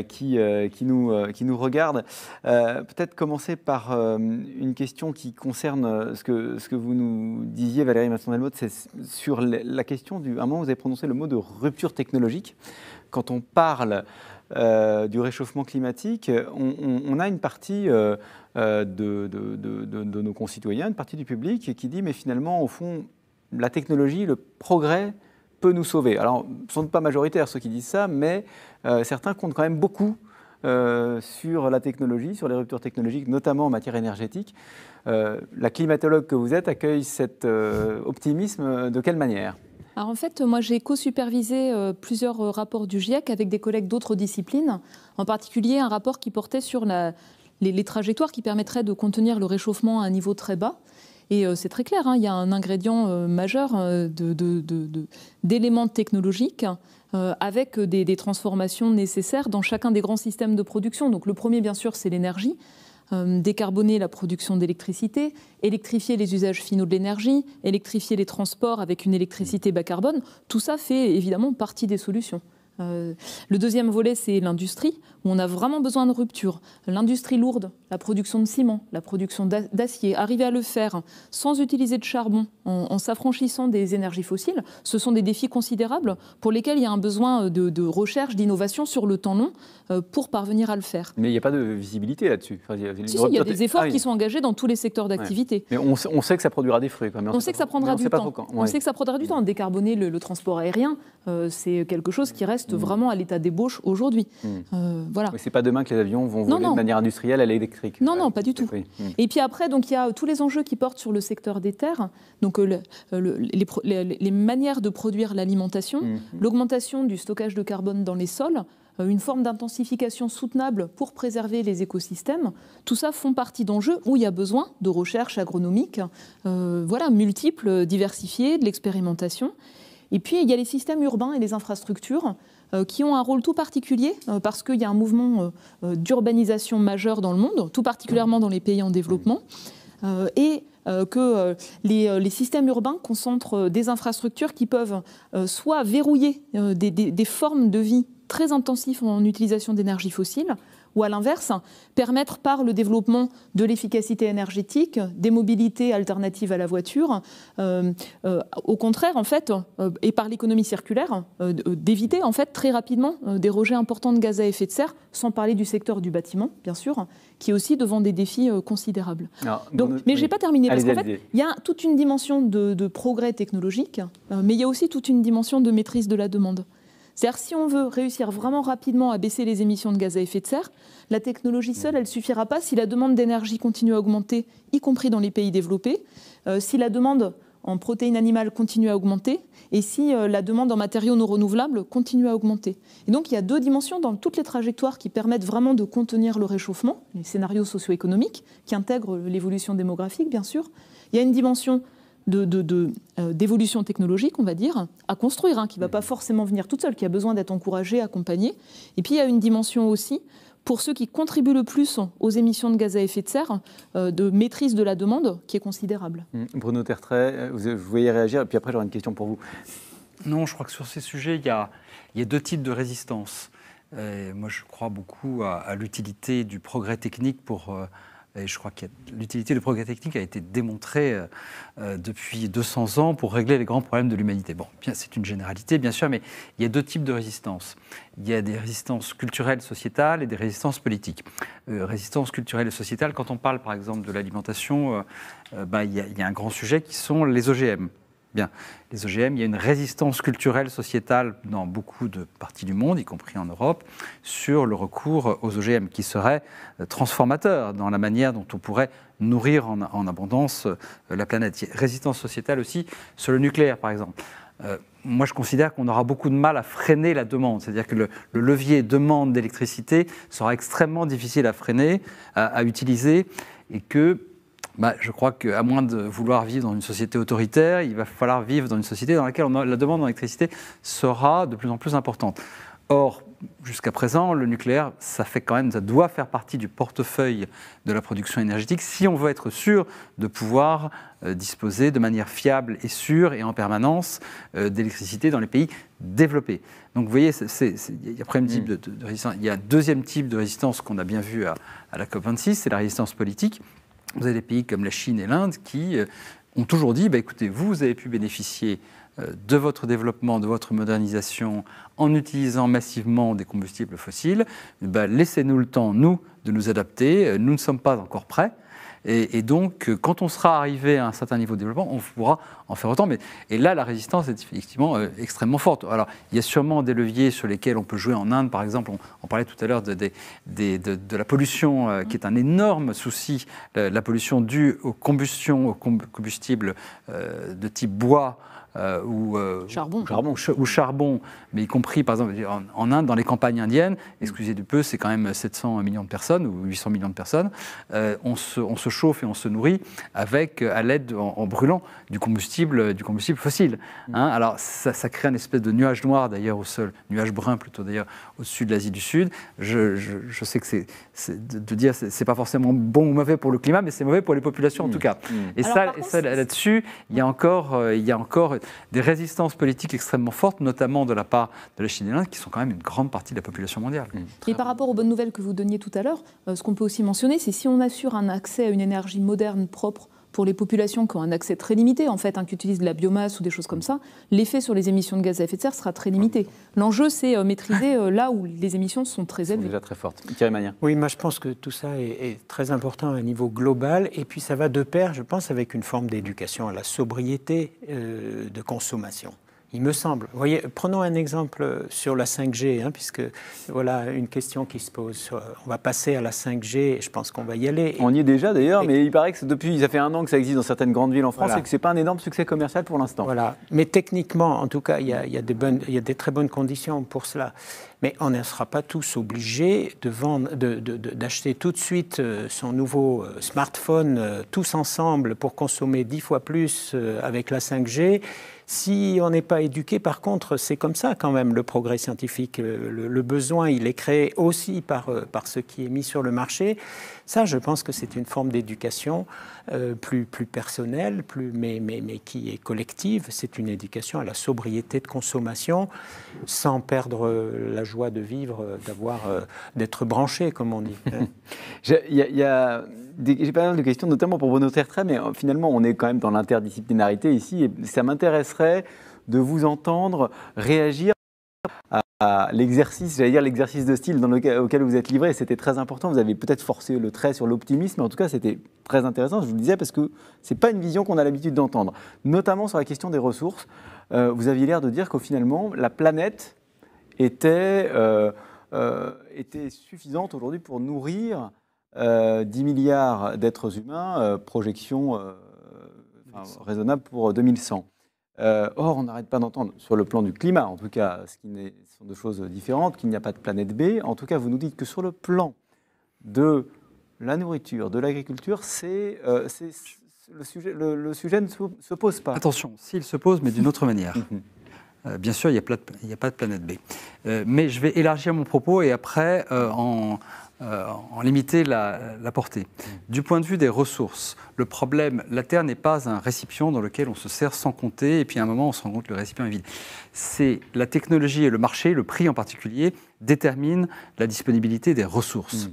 qui nous regardent. Peut-être commencer par une question qui concerne ce que vous nous disiez, Valérie Masson-Delmotte, c'est sur la question à un moment, vous avez prononcé le mot de rupture technologique. Quand on parle du réchauffement climatique, on a une partie de nos concitoyens, une partie du public qui dit mais finalement, au fond, la technologie, le progrès peut nous sauver. Alors, ils ne sont pas majoritaires ceux qui disent ça, mais certains comptent quand même beaucoup sur la technologie, sur les ruptures technologiques, notamment en matière énergétique. La climatologue que vous êtes accueille cet optimisme de quelle manière ? Alors en fait, moi j'ai co-supervisé plusieurs rapports du GIEC avec des collègues d'autres disciplines, en particulier un rapport qui portait sur les trajectoires qui permettraient de contenir le réchauffement à un niveau très bas. Et c'est très clair, il y a un ingrédient majeur d'éléments technologiques avec des transformations nécessaires dans chacun des grands systèmes de production. Donc le premier, bien sûr, c'est l'énergie. Décarboner la production d'électricité, électrifier les usages finaux de l'énergie, électrifier les transports avec une électricité bas carbone, tout ça fait évidemment partie des solutions. Le deuxième volet, c'est l'industrie, où on a vraiment besoin de rupture. L'industrie lourde, la production de ciment, la production d'acier, arriver à le faire sans utiliser de charbon, en s'affranchissant des énergies fossiles, ce sont des défis considérables pour lesquels il y a un besoin de recherche, d'innovation sur le temps long pour parvenir à le faire. Mais il n'y a pas de visibilité là-dessus. Si, il y a des efforts qui sont engagés dans tous les secteurs d'activité. Ouais. Mais on sait que ça produira des fruits quand même. On sait que ça prendra du temps. On sait que ça prendra du temps. Décarboner le transport aérien, c'est quelque chose qui reste vraiment à l'état d'ébauche aujourd'hui. Voilà. Mais ce n'est pas demain que les avions vont voler de manière industrielle à l'électrique. Non, pas du tout. Et puis après, donc, il y a tous les enjeux qui portent sur le secteur des terres, donc les manières de produire l'alimentation, l'augmentation du stockage de carbone dans les sols, une forme d'intensification soutenable pour préserver les écosystèmes. Tout ça font partie d'enjeux où il y a besoin de recherche agronomique, multiples, diversifiées, de l'expérimentation. Et puis, il y a les systèmes urbains et les infrastructures qui ont un rôle tout particulier parce qu'il y a un mouvement d'urbanisation majeur dans le monde, tout particulièrement dans les pays en développement, et que les systèmes urbains concentrent des infrastructures qui peuvent soit verrouiller des formes de vie très intensives en utilisation d'énergie fossile, ou à l'inverse, permettre par le développement de l'efficacité énergétique, des mobilités alternatives à la voiture, au contraire, en fait, et par l'économie circulaire, d'éviter en fait très rapidement des rejets importants de gaz à effet de serre, sans parler du secteur du bâtiment, bien sûr, qui est aussi devant des défis considérables. Mais je n'ai pas terminé, parce qu'en fait, il y a toute une dimension de progrès technologique, mais il y a aussi toute une dimension de maîtrise de la demande. C'est-à-dire, si on veut réussir vraiment rapidement à baisser les émissions de gaz à effet de serre, la technologie seule, elle ne suffira pas si la demande d'énergie continue à augmenter, y compris dans les pays développés, si la demande en protéines animales continue à augmenter, et si la demande en matériaux non renouvelables continue à augmenter. Et donc, il y a deux dimensions dans toutes les trajectoires qui permettent vraiment de contenir le réchauffement, les scénarios socio-économiques, qui intègrent l'évolution démographique, bien sûr. Il y a une dimension d'évolution technologique, on va dire, à construire, qui ne va pas forcément venir toute seule, qui a besoin d'être encouragée, accompagnée. Et puis il y a une dimension aussi, pour ceux qui contribuent le plus aux émissions de gaz à effet de serre, de maîtrise de la demande, qui est considérable. Bruno Tertrais, vous vouliez réagir, et puis après j'aurai une question pour vous. Non, je crois que sur ces sujets, il y a deux types de résistance. Moi, je crois beaucoup à l'utilité du progrès technique pour... Et je crois que l'utilité du progrès technique a été démontrée depuis 200 ans pour régler les grands problèmes de l'humanité. Bon, bien, c'est une généralité, bien sûr, mais il y a deux types de résistances. Il y a des résistances culturelles, sociétales et des résistances politiques. Résistance culturelle et sociétale, quand on parle par exemple de l'alimentation, il y a un grand sujet qui sont les OGM. Bien, les OGM, il y a une résistance culturelle, sociétale dans beaucoup de parties du monde, y compris en Europe, sur le recours aux OGM, qui serait transformateur dans la manière dont on pourrait nourrir en abondance la planète. Résistance sociétale aussi sur le nucléaire, par exemple. Moi, je considère qu'on aura beaucoup de mal à freiner la demande. C'est-à-dire que le levier demande d'électricité sera extrêmement difficile à freiner, à utiliser, et que je crois qu'à moins de vouloir vivre dans une société autoritaire, il va falloir vivre dans une société dans laquelle la demande en électricité sera de plus en plus importante. Or, jusqu'à présent, le nucléaire, ça doit faire partie du portefeuille de la production énergétique si on veut être sûr de pouvoir disposer de manière fiable et sûre et en permanence d'électricité dans les pays développés. Donc vous voyez, il y a un type de résistance. Il y a un deuxième type de résistance qu'on a bien vu à la COP26, c'est la résistance politique. Vous avez des pays comme la Chine et l'Inde qui ont toujours dit, écoutez, vous avez pu bénéficier de votre développement, de votre modernisation, en utilisant massivement des combustibles fossiles, laissez-nous le temps, nous, de nous adapter. Nous ne sommes pas encore prêts. Et donc, quand on sera arrivé à un certain niveau de développement, on pourra en faire autant. Et là, la résistance est effectivement extrêmement forte. Alors, il y a sûrement des leviers sur lesquels on peut jouer en Inde, par exemple. On parlait tout à l'heure de la pollution, qui est un énorme souci, la pollution due aux combustions, aux combustibles de type bois, ou charbon, mais y compris, par exemple, en Inde, dans les campagnes indiennes, excusez du peu, c'est quand même 700 millions de personnes, ou 800 millions de personnes, on se chauffe et on se nourrit à l'aide, en brûlant du combustible fossile. Alors, ça crée une espèce de nuage noir, d'ailleurs, au sol, nuage brun plutôt, d'ailleurs, au-dessus de l'Asie du Sud. Je sais que de dire c'est pas forcément bon ou mauvais pour le climat, mais c'est mauvais pour les populations, en tout cas. Et alors, ça là-dessus, il y a encore des résistances politiques extrêmement fortes, notamment de la part de la Chine et l'Inde, qui sont quand même une grande partie de la population mondiale. Et par rapport aux bonnes nouvelles que vous donniez tout à l'heure, ce qu'on peut aussi mentionner, c'est si on assure un accès à une énergie moderne, propre, pour les populations qui ont un accès très limité, en fait, qui utilisent de la biomasse ou des choses comme ça, l'effet sur les émissions de gaz à effet de serre sera très limité. L'enjeu, c'est maîtriser là où les émissions sont très élevées. Déjà très fortes. Thierry Magnin. Oui, moi je pense que tout ça est très important à un niveau global, et puis ça va de pair, je pense, avec une forme d'éducation à la sobriété de consommation. Il me semble. Vous voyez, prenons un exemple sur la 5G, puisque voilà une question qui se pose. On va passer à la 5G, et je pense qu'on va y aller. On y est déjà d'ailleurs, mais il paraît que ça fait 1 an que ça existe dans certaines grandes villes en France, et que ce n'est pas un énorme succès commercial pour l'instant. Voilà. Mais techniquement, en tout cas, il y a des très bonnes conditions pour cela. Mais on ne sera pas tous obligés d'acheter tout de suite son nouveau smartphone tous ensemble pour consommer 10 fois plus avec la 5G. Si on n'est pas éduqué, par contre, c'est comme ça quand même le progrès scientifique. Le besoin, il est créé aussi par ce qui est mis sur le marché. Ça, je pense que c'est une forme d'éducation plus personnelle, mais qui est collective. C'est une éducation à la sobriété de consommation, sans perdre la joie de vivre, d'être branché, comme on dit. J'ai pas mal de questions, notamment pour Bruno Tertrais, mais finalement, on est quand même dans l'interdisciplinarité ici, et ça m'intéresserait de vous entendre réagir à l'exercice, j'allais dire l'exercice de style auquel vous êtes livré. C'était très important. Vous avez peut-être forcé le trait sur l'optimisme, mais en tout cas, c'était très intéressant. Je vous le disais parce que c'est pas une vision qu'on a l'habitude d'entendre, notamment sur la question des ressources. Vous aviez l'air de dire qu'au finalement, la planète était suffisante aujourd'hui pour nourrir 10 milliards d'êtres humains, projection raisonnable pour 2100. Or, on n'arrête pas d'entendre, sur le plan du climat, en tout cas, ce sont deux choses différentes, qu'il n'y a pas de planète B. En tout cas, vous nous dites que sur le plan de la nourriture, de l'agriculture, le sujet ne se pose pas. Attention, s'il se pose, mais d'une autre manière. Bien sûr, il n'y a pas de planète B. Mais je vais élargir mon propos et après en limiter la portée. Du point de vue des ressources, le problème, la Terre n'est pas un récipient dans lequel on se sert sans compter et puis à un moment on se rend compte que le récipient est vide. C'est la technologie et le marché, le prix en particulier, déterminent la disponibilité des ressources.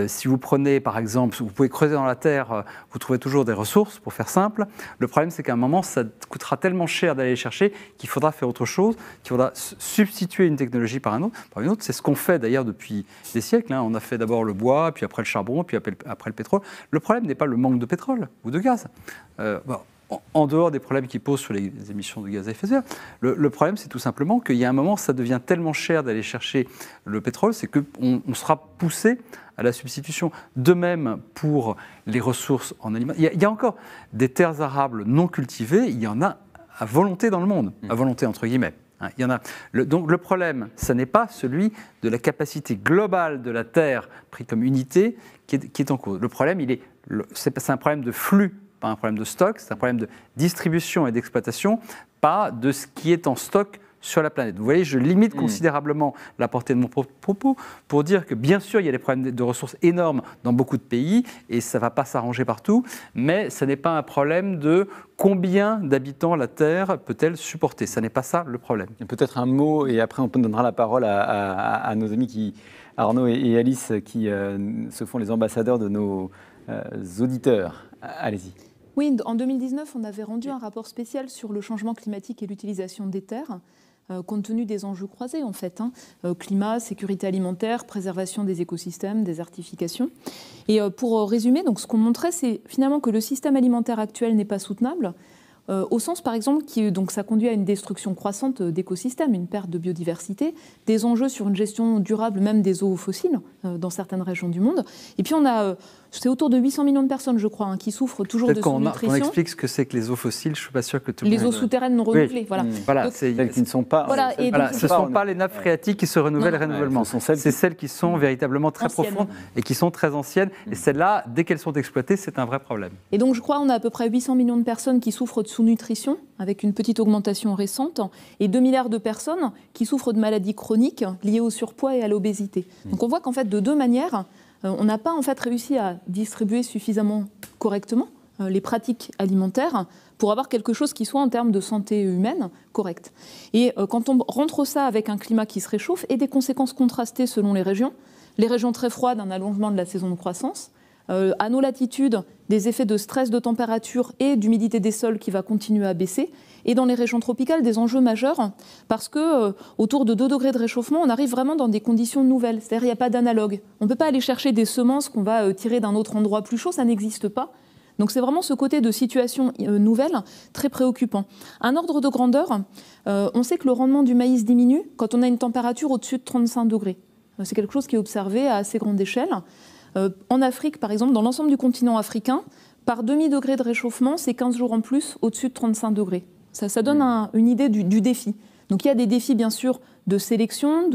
Si vous prenez par exemple, vous pouvez creuser dans la Terre, vous trouvez toujours des ressources, pour faire simple. Le problème c'est qu'à un moment ça coûtera tellement cher d'aller les chercher qu'il faudra faire autre chose, qu'il faudra substituer une technologie par une autre. C'est ce qu'on fait d'ailleurs depuis des siècles. On a fait d'abord le bois, puis après le charbon, puis après le pétrole. Le problème n'est pas le manque de pétrole ou de gaz. En dehors des problèmes qui posent sur les émissions de gaz à effet de serre, le problème c'est tout simplement qu'il y a un moment, ça devient tellement cher d'aller chercher le pétrole, c'est qu'on sera poussé à la substitution. De même pour les ressources en aliments. Il y a encore des terres arables non cultivées, il y en a à volonté dans le monde, à volonté entre guillemets. Il y en a. Donc le problème, ce n'est pas celui de la capacité globale de la Terre pris comme unité qui est en cause. Le problème, c'est un problème de flux, pas un problème de stock, c'est un problème de distribution et d'exploitation, pas de ce qui est en stock sur la planète. Vous voyez, je limite considérablement la portée de mon propos pour dire que bien sûr, il y a des problèmes de ressources énormes dans beaucoup de pays et ça ne va pas s'arranger partout, mais ce n'est pas un problème de combien d'habitants la Terre peut-elle supporter. Ce n'est pas ça le problème. Peut-être un mot, et après on donnera la parole à nos amis Arnaud et Alice, qui se font les ambassadeurs de nos auditeurs. Allez-y. Oui, en 2019, on avait rendu un rapport spécial sur le changement climatique et l'utilisation des terres, compte tenu des enjeux croisés, en fait. Climat, sécurité alimentaire, préservation des écosystèmes, désertification. Et pour résumer, donc, ce qu'on montrait, c'est finalement que le système alimentaire actuel n'est pas soutenable, au sens, par exemple, donc ça conduit à une destruction croissante d'écosystèmes, une perte de biodiversité, des enjeux sur une gestion durable même des eaux fossiles dans certaines régions du monde. Et puis on a, c'est autour de 800 millions de personnes, je crois, qui souffrent toujours de sous-nutrition. On explique ce que c'est que les eaux fossiles, je ne suis pas sûr que tout le monde... Les eaux souterraines non renouvelées, voilà. Voilà, celles qui ne sont pas... ce ne sont pas les nappes phréatiques qui se renouvellent régulièrement. C'est celles qui sont véritablement très profondes et qui sont très anciennes. Et celles-là, dès qu'elles sont exploitées, c'est un vrai problème. Et donc, je crois qu'on a à peu près 800 millions de personnes qui souffrent de sous-nutrition, avec une petite augmentation récente, et 2 milliards de personnes qui souffrent de maladies chroniques liées au surpoids et à l'obésité. Donc on voit qu'en fait, de deux manières, on n'a pas en fait réussi à distribuer suffisamment correctement les pratiques alimentaires pour avoir quelque chose qui soit en termes de santé humaine correct. Et quand on rentre ça avec un climat qui se réchauffe et des conséquences contrastées selon les régions très froides, un allongement de la saison de croissance, à nos latitudes, des effets de stress de température et d'humidité des sols qui va continuer à baisser. Et dans les régions tropicales, des enjeux majeurs, parce que autour de 2 degrés de réchauffement, on arrive vraiment dans des conditions nouvelles. C'est-à-dire qu'il n'y a pas d'analogue. On ne peut pas aller chercher des semences qu'on va tirer d'un autre endroit plus chaud, ça n'existe pas. Donc c'est vraiment ce côté de situation nouvelle très préoccupant. Un ordre de grandeur, on sait que le rendement du maïs diminue quand on a une température au-dessus de 35 degrés. C'est quelque chose qui est observé à assez grande échelle. En Afrique, par exemple, dans l'ensemble du continent africain, par demi-degré de réchauffement, c'est 15 jours en plus au-dessus de 35 degrés. Ça donne une idée du défi. Donc il y a des défis, bien sûr, de sélection,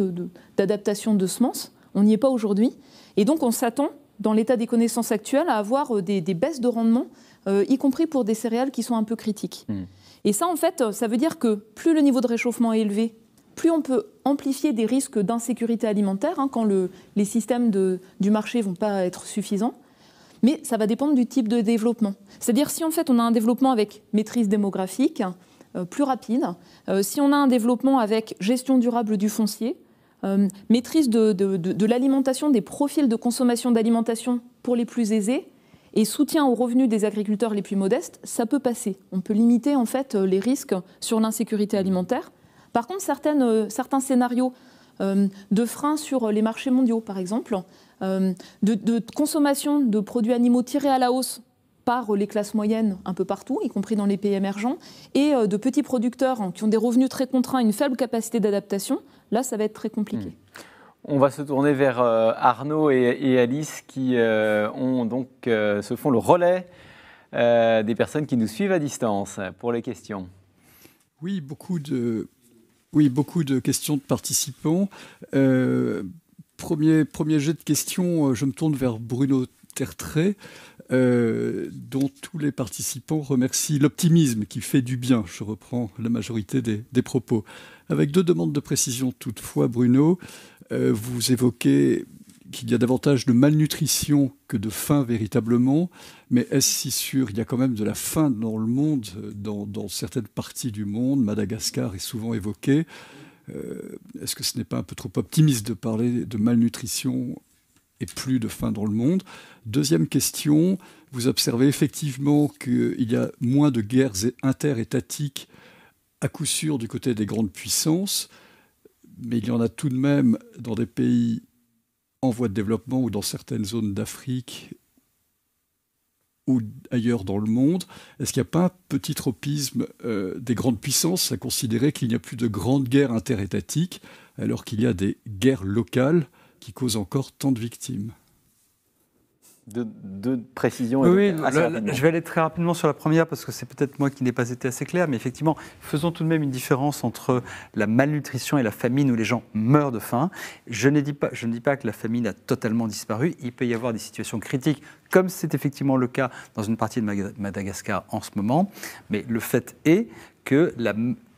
d'adaptation de semences. On n'y est pas aujourd'hui. Et donc on s'attend, dans l'état des connaissances actuelles, à avoir des baisses de rendement, y compris pour des céréales qui sont un peu critiques. Et ça, en fait, ça veut dire que plus le niveau de réchauffement est élevé, plus on peut amplifier des risques d'insécurité alimentaire, quand les systèmes du marché ne vont pas être suffisants. Mais ça va dépendre du type de développement. C'est-à-dire si en fait on a un développement avec maîtrise démographique plus rapide, si on a un développement avec gestion durable du foncier, maîtrise de l'alimentation, des profils de consommation d'alimentation pour les plus aisés, et soutien aux revenus des agriculteurs les plus modestes, ça peut passer. On peut limiter en fait les risques sur l'insécurité alimentaire. Par contre, certains scénarios de freins sur les marchés mondiaux, par exemple, de consommation de produits animaux tirés à la hausse par les classes moyennes un peu partout, y compris dans les pays émergents, et de petits producteurs qui ont des revenus très contraints, une faible capacité d'adaptation, là, ça va être très compliqué. On va se tourner vers Arnaud et Alice qui se font le relais des personnes qui nous suivent à distance pour les questions. Oui, beaucoup de questions de participants. Premier jet de questions, je me tourne vers Bruno Tertrais, dont tous les participants remercient l'optimisme qui fait du bien. Je reprends la majorité des propos. Avec 2 demandes de précision toutefois, Bruno. Vous évoquez qu'il y a davantage de malnutrition que de faim véritablement, mais est-ce si sûr? Il y a quand même de la faim dans le monde, dans certaines parties du monde. Madagascar est souvent évoqué. Est-ce que ce n'est pas un peu trop optimiste de parler de malnutrition et plus de faim dans le monde? Deuxième question, vous observez effectivement qu'il y a moins de guerres interétatiques à coup sûr du côté des grandes puissances, mais il y en a tout de même dans des pays en voie de développement ou dans certaines zones d'Afrique ou ailleurs dans le monde. Est-ce qu'il n'y a pas un petit tropisme des grandes puissances à considérer qu'il n'y a plus de grandes guerres interétatiques alors qu'il y a des guerres locales qui causent encore tant de victimes? De précision. Oui, je vais aller très rapidement sur la première parce que c'est peut-être moi qui n'ai pas été assez clair, mais effectivement, faisons tout de même une différence entre la malnutrition et la famine où les gens meurent de faim. Je ne dis pas que la famine a totalement disparu. Il peut y avoir des situations critiques, comme c'est effectivement le cas dans une partie de Madagascar en ce moment, mais le fait est que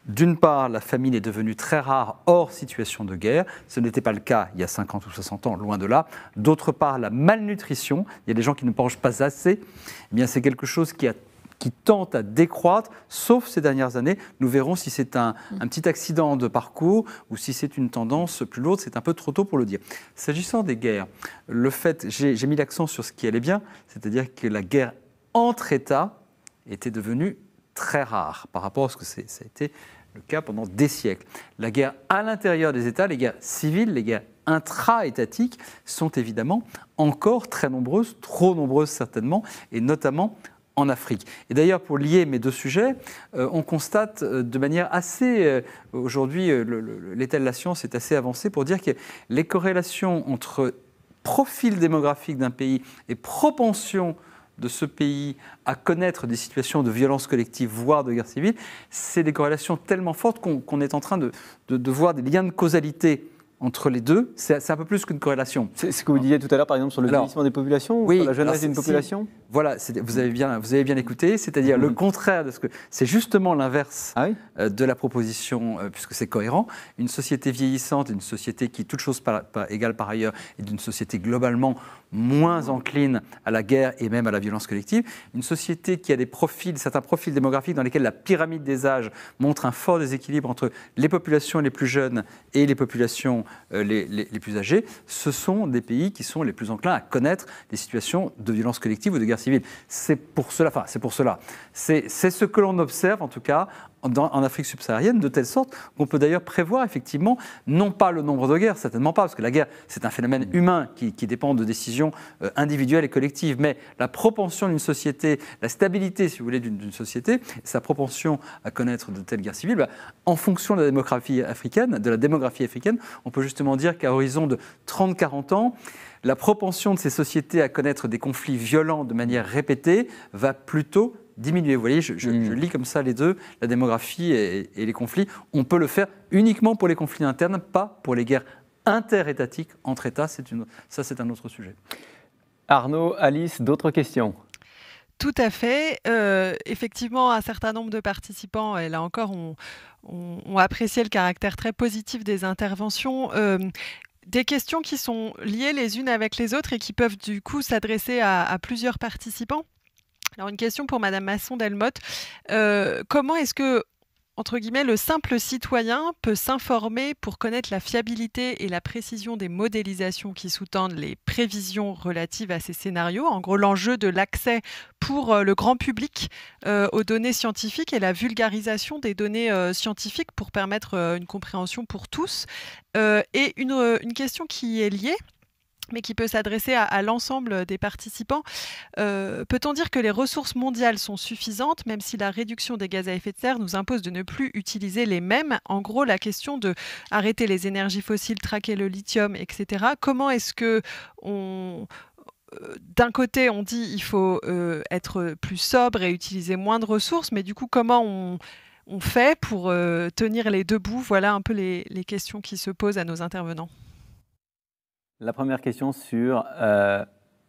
D'une part, la famine est devenue très rare hors situation de guerre. Ce n'était pas le cas il y a 50 ou 60 ans, loin de là. D'autre part, la malnutrition, il y a des gens qui ne mangent pas assez. Eh bien, c'est quelque chose qui tente à décroître, sauf ces dernières années. Nous verrons si c'est un petit accident de parcours ou si c'est une tendance plus lourde. C'est un peu trop tôt pour le dire. S'agissant des guerres, j'ai mis l'accent sur ce qui allait bien, c'est-à-dire que la guerre entre États était devenue très rare par rapport à ce que ça a été le cas pendant des siècles. La guerre à l'intérieur des États, les guerres civiles, les guerres intra-étatiques sont évidemment encore très nombreuses, trop nombreuses certainement, et notamment en Afrique. Et d'ailleurs, pour lier mes deux sujets, on constate de manière assez... aujourd'hui, l'état de la science est assez avancé pour dire que les corrélations entre profil démographique d'un pays et propension de ce pays à connaître des situations de violence collective, voire de guerre civile, c'est des corrélations tellement fortes qu'on est en train de voir des liens de causalité entre les deux. C'est un peu plus qu'une corrélation. C'est ce que vous disiez tout à l'heure, par exemple, sur le vieillissement des populations, ou sur la jeunesse d'une population. Voilà, vous avez bien écouté, c'est-à-dire le contraire de ce que... C'est justement l'inverse de la proposition, puisque c'est cohérent. Une société vieillissante, une société qui, toute chose égale par ailleurs, est une société globalement moins encline à la guerre et même à la violence collective. Une société qui a certains profils démographiques dans lesquels la pyramide des âges montre un fort déséquilibre entre les populations les plus jeunes et les populations les plus âgées. Ce sont des pays qui sont les plus enclins à connaître des situations de violence collective ou de guerre civile. C'est pour cela. C'est ce que l'on observe, en tout cas, en Afrique subsaharienne, de telle sorte qu'on peut d'ailleurs prévoir effectivement, non pas le nombre de guerres, certainement pas, parce que la guerre, c'est un phénomène humain qui dépend de décisions individuelles et collectives, mais la propension d'une société, la stabilité, si vous voulez, d'une société, sa propension à connaître de telles guerres civiles, en fonction de la démographie africaine, on peut justement dire qu'à horizon de 30-40 ans, la propension de ces sociétés à connaître des conflits violents de manière répétée va plutôt diminuer. Vous voyez, je lis comme ça les deux, la démographie et les conflits. On peut le faire uniquement pour les conflits internes, pas pour les guerres interétatiques entre États. Ça, c'est un autre sujet. Arnaud, Alice, d'autres questions ? Tout à fait. Effectivement, un certain nombre de participants, et là encore, ont apprécié le caractère très positif des interventions. Des questions qui sont liées les unes avec les autres et qui peuvent du coup s'adresser à plusieurs participants. Alors une question pour Madame Masson-Delmotte. Comment est-ce que, entre guillemets, le simple citoyen peut s'informer pour connaître la fiabilité et la précision des modélisations qui sous-tendent les prévisions relatives à ces scénarios? En gros, l'enjeu de l'accès pour le grand public aux données scientifiques et la vulgarisation des données scientifiques pour permettre une compréhension pour tous. Et une question qui est liée, mais qui peut s'adresser à l'ensemble des participants. Peut-on dire que les ressources mondiales sont suffisantes, même si la réduction des gaz à effet de serre nous impose de ne plus utiliser les mêmes? En gros, la question de arrêter les énergies fossiles, traquer le lithium, etc. Comment est-ce que d'un côté, on dit il faut être plus sobre et utiliser moins de ressources, mais du coup, comment on fait pour tenir les deux bouts? Voilà un peu les questions qui se posent à nos intervenants. La première question sur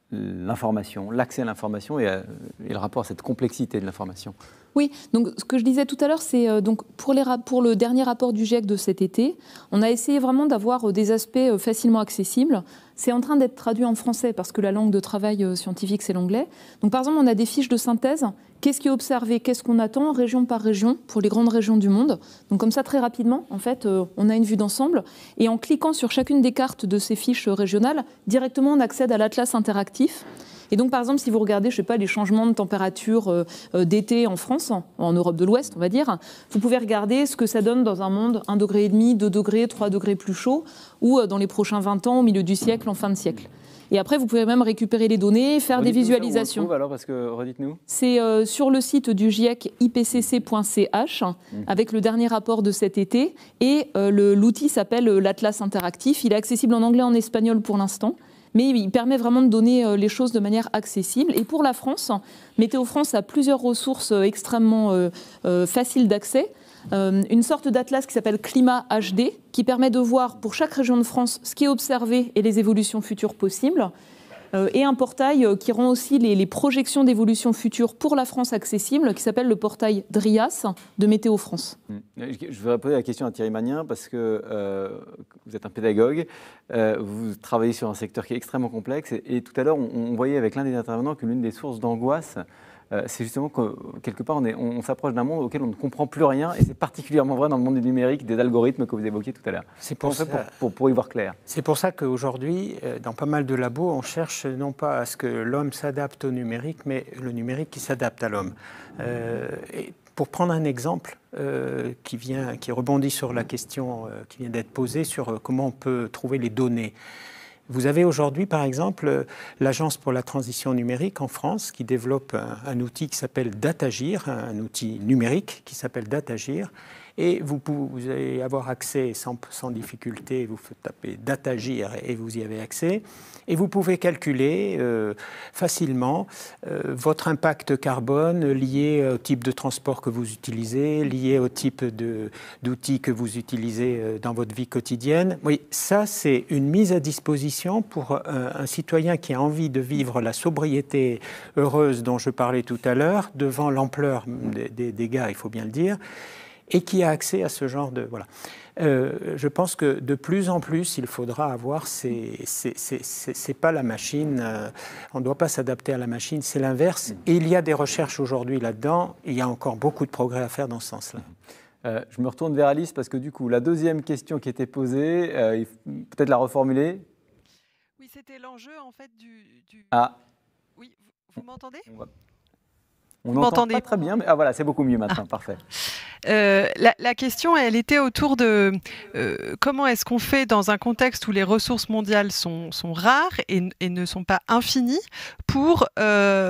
l'information, l'accès à l'information et le rapport à cette complexité de l'information. Oui, donc ce que je disais tout à l'heure, c'est donc pour le dernier rapport du GIEC de cet été, on a essayé vraiment d'avoir des aspects facilement accessibles. C'est en train d'être traduit en français parce que la langue de travail scientifique, c'est l'anglais. Donc par exemple, on a des fiches de synthèse. Qu'est-ce qui est observé, qu'est-ce qu'on attend, région par région, pour les grandes régions du monde. Donc comme ça, très rapidement, en fait, on a une vue d'ensemble. Et en cliquant sur chacune des cartes de ces fiches régionales, directement, on accède à l'atlas interactif. Et donc, par exemple, si vous regardez, je sais pas, les changements de température d'été en France, en Europe de l'Ouest, on va dire, vous pouvez regarder ce que ça donne dans un monde 1,5 degré, 2 degrés, 3 degrés plus chaud, ou dans les prochains 20 ans, au milieu du siècle, en fin de siècle. Et après, vous pouvez même récupérer les données, faire des visualisations. Où on trouve, alors, parce que, redites-nous. C'est sur le site du GIEC ipcc.ch, avec le dernier rapport de cet été. Et l'outil s'appelle l'Atlas Interactif. Il est accessible en anglais et en espagnol pour l'instant. Mais il permet vraiment de donner les choses de manière accessible. Et pour la France, Météo France a plusieurs ressources extrêmement faciles d'accès. Une sorte d'atlas qui s'appelle Climat HD, qui permet de voir pour chaque région de France ce qui est observé et les évolutions futures possibles. et un portail qui rend aussi les projections d'évolution future pour la France accessibles, qui s'appelle le portail DRIAS de Météo France. Je voudrais poser la question à Thierry Magnin, parce que vous êtes un pédagogue, vous travaillez sur un secteur qui est extrêmement complexe, et tout à l'heure, on voyait avec l'un des intervenants que l'une des sources d'angoisse, c'est justement que quelque part on s'approche d'un monde auquel on ne comprend plus rien, et c'est particulièrement vrai dans le monde du numérique, des algorithmes que vous évoquiez tout à l'heure. C'est pour ça, pour y voir clair. C'est pour ça qu'aujourd'hui, dans pas mal de labos, on cherche non pas à ce que l'homme s'adapte au numérique, mais le numérique qui s'adapte à l'homme. Et pour prendre un exemple qui rebondit sur la question qui vient d'être posée sur comment on peut trouver les données. Vous avez aujourd'hui, par exemple, l'Agence pour la transition numérique en France qui développe un outil qui s'appelle Datagir, un outil numérique qui s'appelle Datagir. Et vous allez avoir accès sans difficulté, vous tapez Datagir et vous y avez accès. Et vous pouvez calculer facilement votre impact carbone lié au type de transport que vous utilisez, lié au type d'outils que vous utilisez dans votre vie quotidienne. Oui, ça c'est une mise à disposition pour un citoyen qui a envie de vivre la sobriété heureuse dont je parlais tout à l'heure, devant l'ampleur des dégâts, il faut bien le dire, et qui a accès à ce genre de... Voilà. Je pense que de plus en plus, il faudra avoir... C'est pas la machine, on ne doit pas s'adapter à la machine, c'est l'inverse. Et il y a des recherches aujourd'hui là-dedans, il y a encore beaucoup de progrès à faire dans ce sens-là. Je me retourne vers Alice, parce que du coup, la deuxième question qui était posée, peut-être la reformuler. Oui, c'était l'enjeu en fait du... Ah. Oui, vous m'entendez ? On n'entend pas très bien, mais voilà, c'est beaucoup mieux maintenant, parfait. La question, elle était autour de comment est-ce qu'on fait dans un contexte où les ressources mondiales sont rares et ne sont pas infinies pour,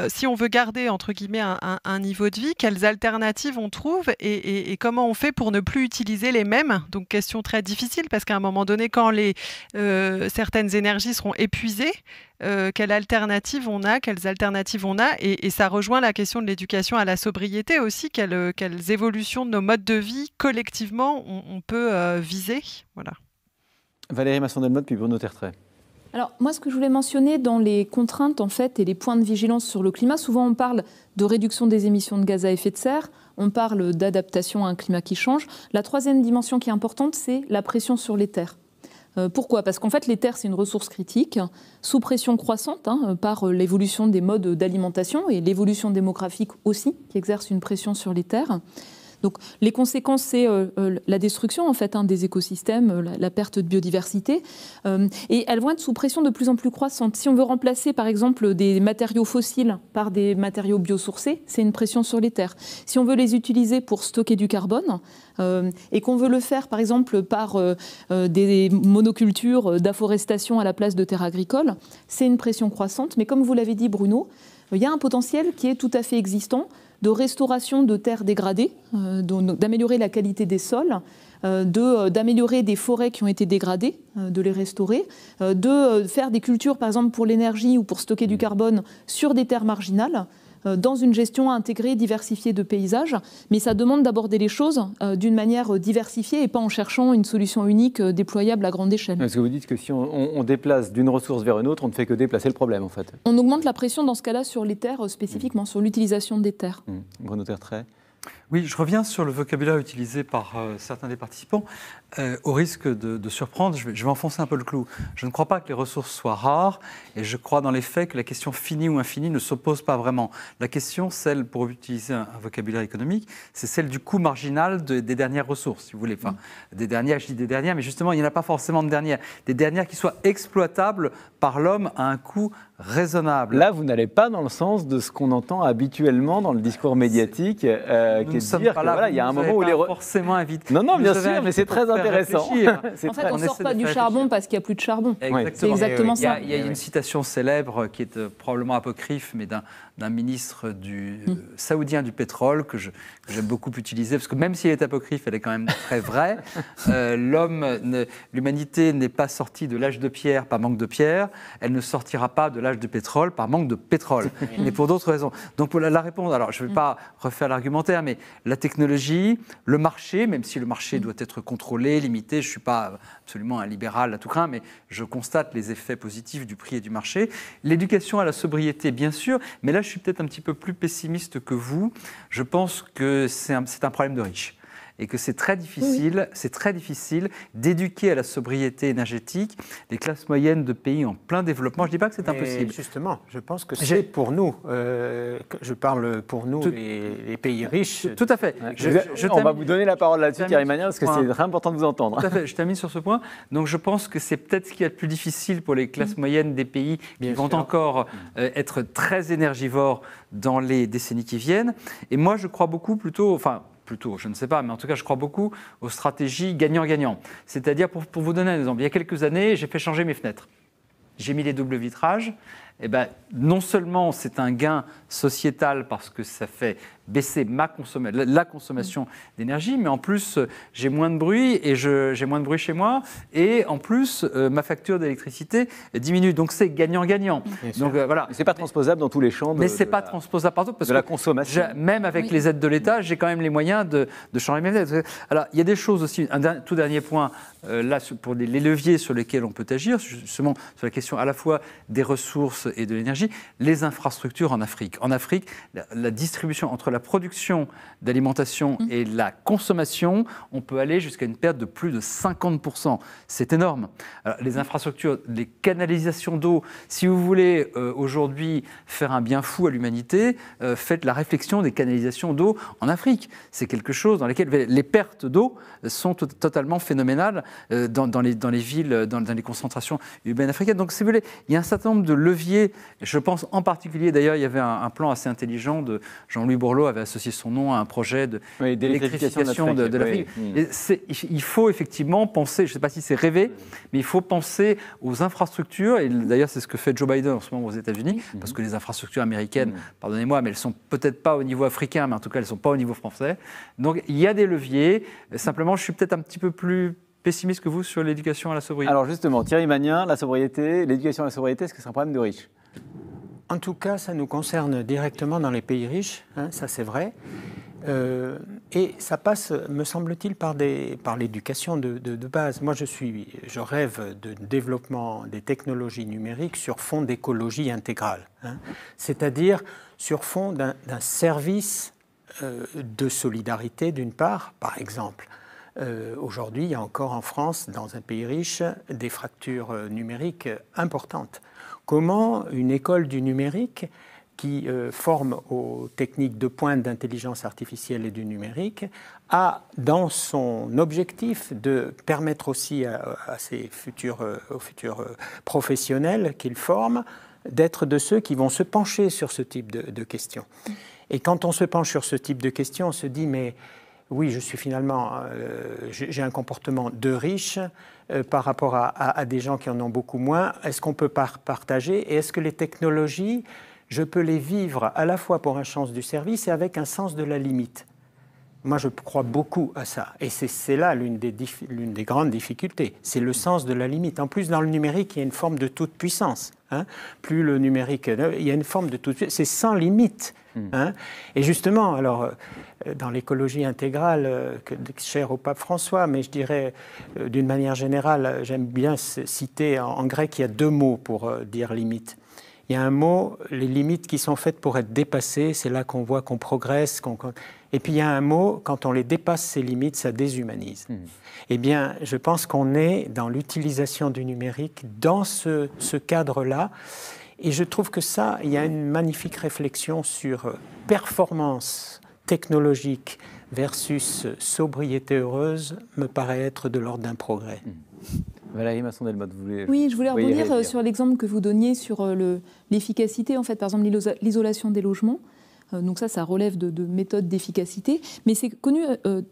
si on veut garder, entre guillemets, un niveau de vie, quelles alternatives on trouve et comment on fait pour ne plus utiliser les mêmes. Donc, question très difficile parce qu'à un moment donné, quand certaines énergies seront épuisées, quelles alternatives on a, et ça rejoint la question de l'éducation à la sobriété aussi, quelles évolutions de nos modes de vie collectivement on peut viser. Voilà. Valérie Masson-Delmotte puis Bruno Tertrais. Alors moi ce que je voulais mentionner dans les contraintes en fait et les points de vigilance sur le climat, souvent on parle de réduction des émissions de gaz à effet de serre, on parle d'adaptation à un climat qui change. La troisième dimension qui est importante, c'est la pression sur les terres. Pourquoi ? Parce qu'en fait, les terres, c'est une ressource critique, sous pression croissante par l'évolution des modes d'alimentation et l'évolution démographique aussi, qui exerce une pression sur les terres. Donc, les conséquences, c'est la destruction en fait, des écosystèmes, la perte de biodiversité, et elles vont être sous pression de plus en plus croissante. Si on veut remplacer, par exemple, des matériaux fossiles par des matériaux biosourcés, c'est une pression sur les terres. Si on veut les utiliser pour stocker du carbone, et qu'on veut le faire, par exemple, par des monocultures d'afforestation à la place de terres agricoles, c'est une pression croissante. Mais comme vous l'avez dit, Bruno, il y a un potentiel qui est tout à fait existant de restauration de terres dégradées, d'améliorer la qualité des sols, d'améliorer des forêts qui ont été dégradées, de les restaurer, de faire des cultures, par exemple, pour l'énergie ou pour stocker du carbone sur des terres marginales, dans une gestion intégrée, diversifiée de paysages. Mais ça demande d'aborder les choses d'une manière diversifiée et pas en cherchant une solution unique déployable à grande échelle. Est-ce que vous dites que si on déplace d'une ressource vers une autre, on ne fait que déplacer le problème en fait ? On augmente la pression dans ce cas-là sur les terres spécifiquement, sur l'utilisation des terres. Bruno Tertrais. Oui, je reviens sur le vocabulaire utilisé par certains des participants. Au risque de surprendre, je vais enfoncer un peu le clou. Je ne crois pas que les ressources soient rares et je crois dans les faits que la question finie ou infinie ne s'oppose pas vraiment. La question, celle, pour utiliser un vocabulaire économique, c'est celle du coût marginal des dernières ressources, si vous voulez. Enfin, des dernières, je dis des dernières, mais justement, il n'y en a pas forcément de dernières. Des dernières qui soient exploitables par l'homme à un coût raisonnable. Là, vous n'allez pas dans le sens de ce qu'on entend habituellement dans le discours médiatique, qui est de dire qu'il y a un moment où les... forcément invité. Non, bien sûr, mais c'est très intéressant. En fait, on ne sort pas du charbon parce qu'il n'y a plus de charbon. Exactement. C'est exactement ça. Il y a une citation célèbre qui est probablement apocryphe, mais d'un ministre saoudien du pétrole que j'aime beaucoup utiliser, parce que même si elle est apocryphe, elle est quand même très vraie. L'humanité n'est pas sortie de l'âge de pierre par manque de pierre, elle ne sortira pas de l'âge de pétrole par manque de pétrole, et pour d'autres raisons. Donc pour la réponse, alors je ne vais pas refaire l'argumentaire, mais la technologie, le marché, même si le marché doit être contrôlé, limité. Je ne suis pas absolument un libéral à tout craint, mais je constate les effets positifs du prix et du marché. L'éducation à la sobriété, bien sûr, mais là, je suis peut-être un petit peu plus pessimiste que vous. Je pense que c'est un problème de riches. Et que c'est très difficile d'éduquer à la sobriété énergétique les classes moyennes de pays en plein développement. Je ne dis pas que c'est impossible. Justement, je pense que c'est pour nous. Je parle pour nous, les pays riches. Tout à fait. On va vous donner la parole là-dessus, Thierry Magnin, parce que c'est très important de vous entendre. Tout à fait. Je termine sur ce point. Donc je pense que c'est peut-être ce qu'il y a de plus difficile pour les classes moyennes des pays qui vont encore être très énergivores dans les décennies qui viennent. Et moi, je crois beaucoup plutôt, je ne sais pas, mais en tout cas, je crois beaucoup aux stratégies gagnant-gagnant. C'est-à-dire, pour vous donner un exemple, il y a quelques années, j'ai fait changer mes fenêtres. J'ai mis les doubles vitrages. Eh ben, non seulement c'est un gain sociétal parce que ça fait baisser la consommation d'énergie, mais en plus, j'ai moins de bruit et j'ai moins de bruit chez moi. Et en plus, ma facture d'électricité diminue. Donc, c'est gagnant-gagnant. Donc, voilà. Ce n'est pas transposable dans tous les champs. Mais ce n'est pas transposable partout. Parce de la consommation. Même avec les aides de l'État, j'ai quand même les moyens de changer mes fenêtres. Alors, il y a des choses aussi. Un tout dernier point, là, pour les leviers sur lesquels on peut agir, justement, sur la question à la fois des ressources et de l'énergie, les infrastructures en Afrique. En Afrique, la distribution entre la production d'alimentation et la consommation, on peut aller jusqu'à une perte de plus de 50%. C'est énorme. Alors, les infrastructures, les canalisations d'eau, si vous voulez aujourd'hui faire un bien fou à l'humanité, faites la réflexion des canalisations d'eau en Afrique. C'est quelque chose dans lequel les pertes d'eau sont totalement phénoménales dans les villes, dans les concentrations urbaines africaines. Donc, si vous voulez, il y a un certain nombre de leviers. Je pense en particulier, d'ailleurs, il y avait un plan assez intelligent de Jean-Louis Borloo avait associé son nom à un projet d'électrification de l'Afrique. Il faut effectivement penser, je ne sais pas si c'est rêvé, mais il faut penser aux infrastructures, et d'ailleurs c'est ce que fait Joe Biden en ce moment aux États-Unis, parce que les infrastructures américaines, pardonnez-moi, mais elles ne sont peut-être pas au niveau africain, mais en tout cas elles ne sont pas au niveau français. Donc il y a des leviers, simplement je suis peut-être un petit peu plus pessimiste que vous sur l'éducation à la sobriété. Alors justement, Thierry Magnin, la sobriété, l'éducation à la sobriété, est-ce que c'est un problème de riches ? En tout cas, ça nous concerne directement dans les pays riches, ça c'est vrai. Et ça passe, me semble-t-il, par l'éducation de base. Moi, je rêve de développement des technologies numériques sur fond d'écologie intégrale. C'est-à-dire sur fond d'un service de solidarité, d'une part, par exemple. Aujourd'hui, il y a encore en France, dans un pays riche, des fractures numériques importantes. Comment une école du numérique qui forme aux techniques de pointe d'intelligence artificielle et du numérique a dans son objectif de permettre aussi à ses futurs professionnels qu'il forme d'être de ceux qui vont se pencher sur ce type de questions. Et quand on se penche sur ce type de questions, on se dit mais oui, je suis finalement, j'ai un comportement de riche par rapport à des gens qui en ont beaucoup moins. Est-ce qu'on peut partager et est-ce que les technologies, je peux les vivre à la fois pour un sens du service et avec un sens de la limite? Moi, je crois beaucoup à ça. Et c'est là l'une des grandes difficultés. C'est le sens de la limite. En plus, dans le numérique, il y a une forme de toute puissance. Plus le numérique, il y a une forme de toute puissance. C'est sans limite. Et justement, alors, dans l'écologie intégrale, chère au pape François, mais je dirais, d'une manière générale, j'aime bien citer en grec, il y a deux mots pour dire limite. Il y a un mot, les limites qui sont faites pour être dépassées, c'est là qu'on voit qu'on progresse. Et puis il y a un mot, quand on les dépasse, ces limites, ça déshumanise. Eh bien, je pense qu'on est dans l'utilisation du numérique, dans ce cadre-là. Et je trouve que ça, il y a une magnifique réflexion sur performance technologique versus sobriété heureuse, me paraît être de l'ordre d'un progrès. Valérie Masson-Delmotte, vous voulez... Oui, je voulais rebondir sur l'exemple que vous donniez sur l'efficacité, en fait, par exemple l'isolation des logements. Donc ça relève de méthodes d'efficacité, mais c'est connu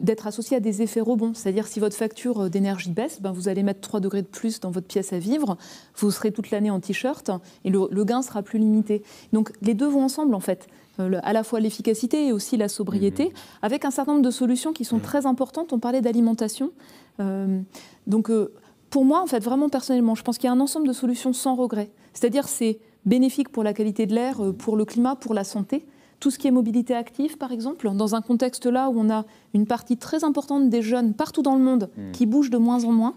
d'être associé à des effets rebonds. C'est-à-dire si votre facture d'énergie baisse, vous allez mettre 3 degrés de plus dans votre pièce à vivre, vous serez toute l'année en t-shirt et le gain sera plus limité. Donc les deux vont ensemble en fait, à la fois l'efficacité et aussi la sobriété, avec un certain nombre de solutions qui sont très importantes. On parlait d'alimentation. Pour moi, en fait, vraiment personnellement, je pense qu'il y a un ensemble de solutions sans regret. C'est-à-dire c'est bénéfique pour la qualité de l'air, pour le climat, pour la santé. Tout ce qui est mobilité active, par exemple, dans un contexte là où on a une partie très importante des jeunes partout dans le monde qui bougent de moins en moins,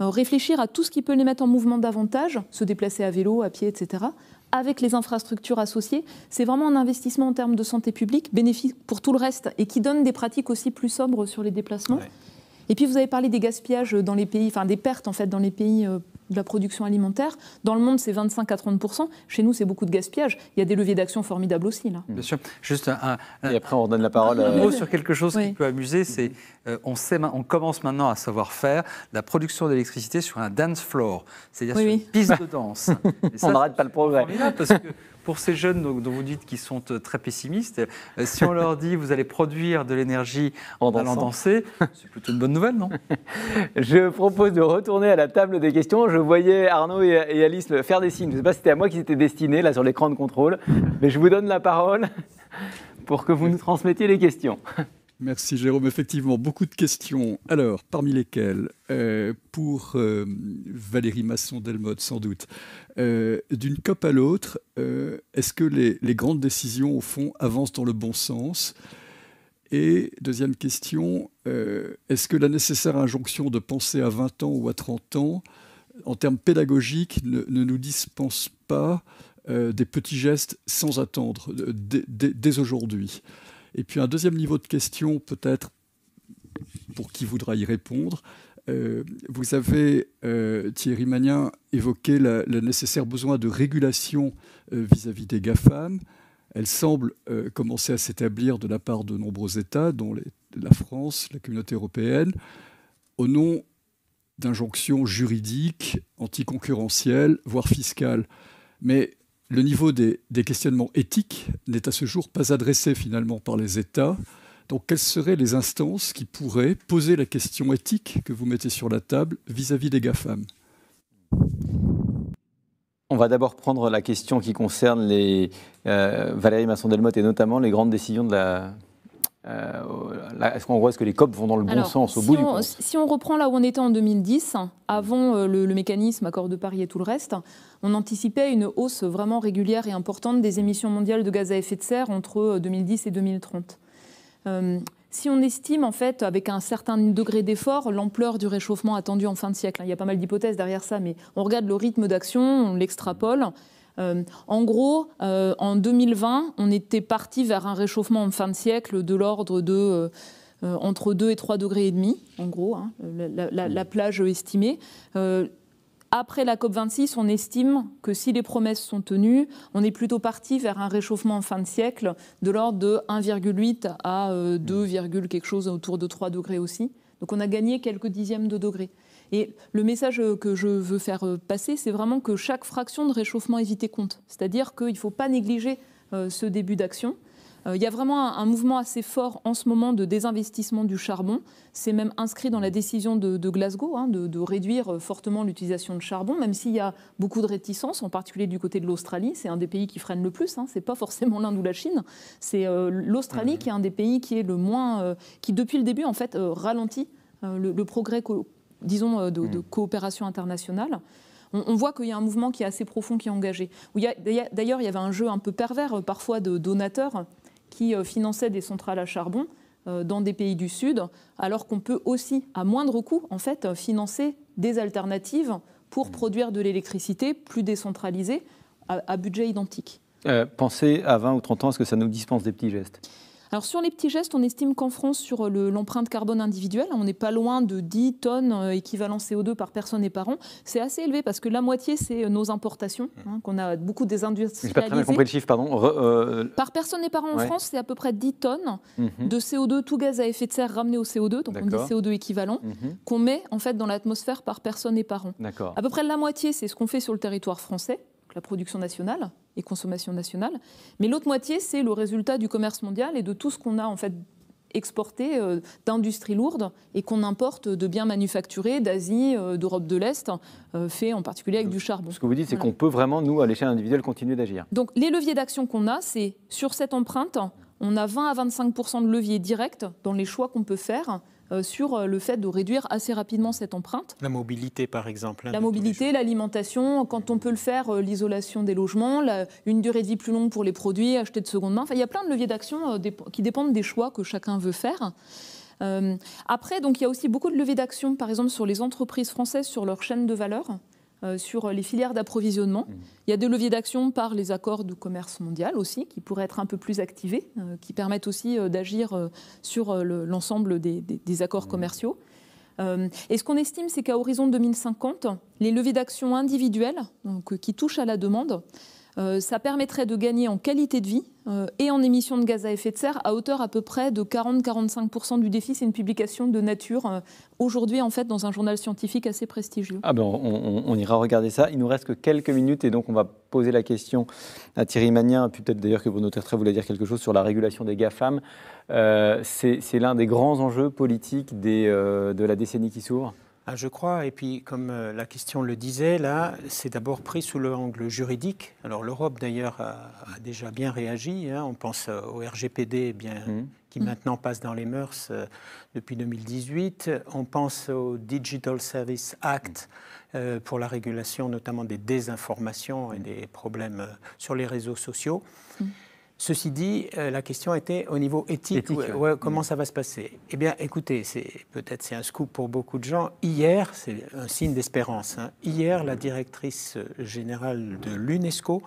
réfléchir à tout ce qui peut les mettre en mouvement davantage, se déplacer à vélo, à pied, etc., avec les infrastructures associées, c'est vraiment un investissement en termes de santé publique, bénéfique pour tout le reste, et qui donne des pratiques aussi plus sobres sur les déplacements. Ouais. Et puis vous avez parlé des gaspillages dans les pays, enfin des pertes en fait dans les pays de la production alimentaire. Dans le monde, c'est 25 à 30%. Chez nous, c'est beaucoup de gaspillage. Il y a des leviers d'action formidables aussi là. Bien sûr. Juste et après, on redonne la parole. Un mot sur quelque chose qui peut amuser, c'est on commence maintenant à savoir faire la production d'électricité sur un dance floor, c'est-à-dire sur une piste de danse. Et ça, on n'arrête pas le progrès. Parce que pour ces jeunes dont vous dites qu'ils sont très pessimistes, si on leur dit vous allez produire de l'énergie en allant danser, c'est plutôt une bonne nouvelle, non? Je propose de retourner à la table des questions. Je voyais Arnaud et Alice faire des signes. Je ne sais pas si c'était à moi qui c'était destiné, là, sur l'écran de contrôle. Mais je vous donne la parole pour que vous nous transmettiez les questions. Merci Jérôme. Effectivement, beaucoup de questions. Alors, parmi lesquelles, pour Valérie Masson-Delmotte, sans doute, d'une COP à l'autre, est-ce que les grandes décisions, au fond, avancent dans le bon sens? Et deuxième question, est-ce que la nécessaire injonction de penser à 20 ans ou à 30 ans, en termes pédagogiques, ne nous dispense pas des petits gestes sans attendre, dès aujourd'hui? Et puis un deuxième niveau de question, peut-être, pour qui voudra y répondre. Vous avez, Thierry Magnin, évoqué le nécessaire besoin de régulation vis-à-vis des GAFAM. Elle semble commencer à s'établir de la part de nombreux États, dont la France, la communauté européenne, au nom d'injonctions juridiques, anticoncurrentielles, voire fiscales. Mais le niveau des questionnements éthiques n'est à ce jour pas adressé finalement par les États. Donc, quelles seraient les instances qui pourraient poser la question éthique que vous mettez sur la table vis-à-vis des GAFAM? On va d'abord prendre la question qui concerne Valérie Masson-Delmotte et notamment les grandes décisions de la... est-ce que les COP vont dans le bon sens au bout du compte? Si on reprend là où on était en 2010, avant le mécanisme, accord de Paris et tout le reste, on anticipait une hausse vraiment régulière et importante des émissions mondiales de gaz à effet de serre entre 2010 et 2030. Si on estime en fait avec un certain degré d'effort l'ampleur du réchauffement attendu en fin de siècle, il y a pas mal d'hypothèses derrière ça, mais on regarde le rythme d'action, on l'extrapole. En gros, en 2020, on était parti vers un réchauffement en fin de siècle de l'ordre de entre 2 et 3 degrés et demi, en gros, hein, la plage estimée. Après la COP26, on estime que si les promesses sont tenues, on est plutôt parti vers un réchauffement en fin de siècle de l'ordre de 1,8 à 2, quelque chose autour de 3 degrés aussi. Donc on a gagné quelques dixièmes de degrés. Et le message que je veux faire passer, c'est vraiment que chaque fraction de réchauffement évité compte. C'est-à-dire qu'il ne faut pas négliger ce début d'action. Il y a vraiment un mouvement assez fort en ce moment de désinvestissement du charbon. C'est même inscrit dans la décision de Glasgow hein, de réduire fortement l'utilisation de charbon, même s'il y a beaucoup de réticences, en particulier du côté de l'Australie. C'est un des pays qui freine le plus. Hein. Ce n'est pas forcément l'Inde ou la Chine. C'est l'Australie qui est un des pays qui est le moins, qui depuis le début en fait ralentit le progrès, disons, de coopération internationale. On voit qu'il y a un mouvement qui est assez profond, qui est engagé. D'ailleurs, il y avait un jeu un peu pervers parfois de donateurs qui finançaient des centrales à charbon dans des pays du Sud, alors qu'on peut aussi, à moindre coût, en fait, financer des alternatives pour produire de l'électricité plus décentralisée à budget identique. Pensez à 20 ou 30 ans, est-ce que ça nous dispense des petits gestes ? Alors sur les petits gestes, on estime qu'en France, sur l'empreinte carbone individuelle, on n'est pas loin de 10 tonnes équivalent CO2 par personne et par an. C'est assez élevé parce que la moitié, c'est nos importations, hein, qu'on a beaucoup désindustrialisées. Je n'ai pas très bien compris le chiffre, pardon. Par personne et par an en France, c'est à peu près 10 tonnes de CO2, tout gaz à effet de serre ramené au CO2, donc on dit CO2 équivalent, qu'on met en fait dans l'atmosphère par personne et par an. À peu près la moitié, c'est ce qu'on fait sur le territoire français, la production nationale et consommation nationale. Mais l'autre moitié, c'est le résultat du commerce mondial et de tout ce qu'on a en fait exporté d'industries lourdes et qu'on importe de biens manufacturés d'Asie, d'Europe de l'Est, fait en particulier avec du charbon. Ce que vous dites, c'est qu'on peut vraiment, nous, à l'échelle individuelle, continuer d'agir. Donc les leviers d'action qu'on a, c'est sur cette empreinte, on a 20 à 25% de leviers directs dans les choix qu'on peut faire sur le fait de réduire assez rapidement cette empreinte. La mobilité, par exemple. La mobilité, l'alimentation, quand on peut le faire, l'isolation des logements, une durée de vie plus longue pour les produits achetés de seconde main. Enfin, il y a plein de leviers d'action qui dépendent des choix que chacun veut faire. Après, donc, il y a aussi beaucoup de leviers d'action, par exemple, sur les entreprises françaises, sur leur chaîne de valeur, sur les filières d'approvisionnement. Il y a des leviers d'action par les accords de commerce mondial aussi, qui pourraient être un peu plus activés, qui permettent aussi d'agir sur l'ensemble des accords commerciaux. Et ce qu'on estime, c'est qu'à horizon 2050, les leviers d'action individuels, donc, qui touchent à la demande, ça permettrait de gagner en qualité de vie et en émissions de gaz à effet de serre à hauteur à peu près de 40-45% du défi. C'est une publication de Nature aujourd'hui, en fait, dans un journal scientifique assez prestigieux. Ah ben on ira regarder ça. Il nous reste que quelques minutes et donc on va poser la question à Thierry Magnin, puis peut-être d'ailleurs que Bruno Tertrais voulait dire quelque chose sur la régulation des GAFAM. C'est l'un des grands enjeux politiques de la décennie qui s'ouvre. Ah, je crois, et puis comme la question le disait, là, c'est d'abord pris sous l'angle juridique. Alors l'Europe d'ailleurs a déjà bien réagi, hein. On pense au RGPD qui maintenant passe dans les mœurs depuis 2018. On pense au Digital Service Act pour la régulation notamment des désinformations et des problèmes sur les réseaux sociaux. Ceci dit, la question était au niveau éthique. Comment ça va se passer? Eh bien, écoutez, peut-être c'est un scoop pour beaucoup de gens. Hier, c'est un signe d'espérance, hein. Hier, la directrice générale de l'UNESCO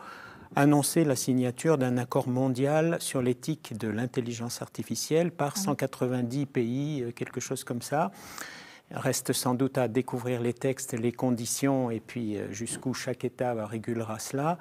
a annoncé la signature d'un accord mondial sur l'éthique de l'intelligence artificielle par 190 pays, quelque chose comme ça. Reste sans doute à découvrir les textes, les conditions et puis jusqu'où chaque État régulera cela.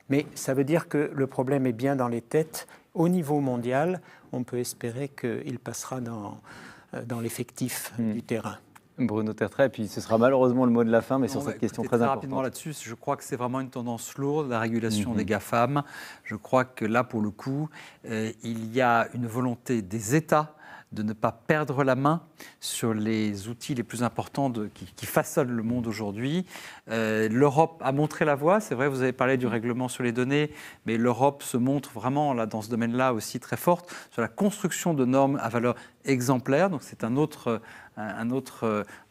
Mais ça veut dire que le problème est bien dans les têtes. Au niveau mondial, on peut espérer qu'il passera dans l'effectif du terrain. Bruno Tertrais, et puis ce sera malheureusement le mot de la fin, mais sur cette question très importante. Rapidement là-dessus, je crois que c'est vraiment une tendance lourde, la régulation des GAFAM. Je crois que là, pour le coup, il y a une volonté des États de ne pas perdre la main sur les outils les plus importants qui façonnent le monde aujourd'hui. L'Europe a montré la voie, c'est vrai, vous avez parlé du règlement sur les données, mais l'Europe se montre vraiment là, dans ce domaine-là aussi très forte sur la construction de normes à valeur exemplaire. Donc c'est un autre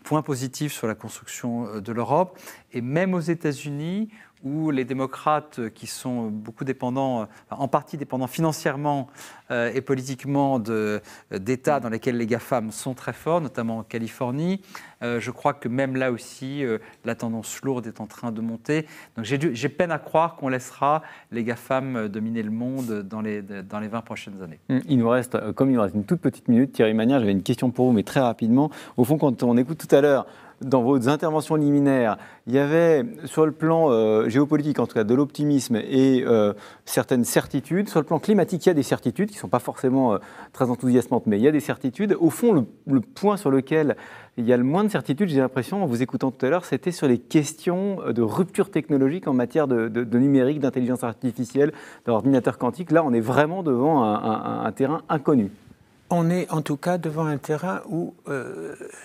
point positif sur la construction de l'Europe. Et même aux États-Unis, où les démocrates qui sont beaucoup dépendants, en partie dépendants financièrement et politiquement d'États dans lesquels les GAFAM sont très forts, notamment en Californie, je crois que même là aussi, la tendance lourde est en train de monter. Donc j'ai peine à croire qu'on laissera les GAFAM dominer le monde dans les 20 prochaines années. Il nous reste une toute petite minute, Thierry Magnin, j'avais une question pour vous, mais très rapidement. Au fond, quand on écoute tout à l'heure, dans vos interventions liminaires, il y avait sur le plan géopolitique, en tout cas, de l'optimisme et certaines certitudes. Sur le plan climatique, il y a des certitudes qui ne sont pas forcément très enthousiasmantes, mais il y a des certitudes. Au fond, le point sur lequel il y a le moins de certitudes, j'ai l'impression, en vous écoutant tout à l'heure, c'était sur les questions de rupture technologique en matière de numérique, d'intelligence artificielle, d'ordinateur quantique. Là, on est vraiment devant un terrain inconnu. On est en tout cas devant un terrain où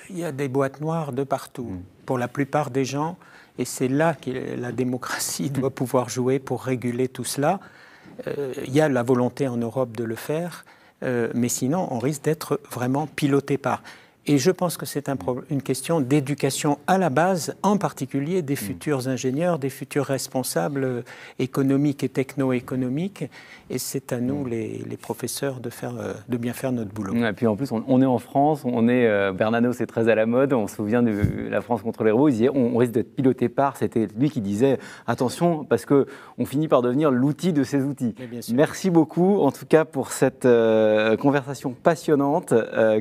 il y a des boîtes noires de partout, pour la plupart des gens, et c'est là que la démocratie doit pouvoir jouer pour réguler tout cela. Il y a la volonté en Europe de le faire, mais sinon on risque d'être vraiment piloté par. Et je pense que c'est une question d'éducation à la base, en particulier des futurs ingénieurs, des futurs responsables économiques et techno-économiques. Et c'est à nous, les professeurs, de bien faire notre boulot. Et puis en plus, on est en France, Bernanos c'est très à la mode, on se souvient de la France contre les robots, il disait on risque d'être piloté par, c'était lui qui disait attention, parce qu'on finit par devenir l'outil de ces outils. Merci beaucoup, en tout cas, pour cette conversation passionnante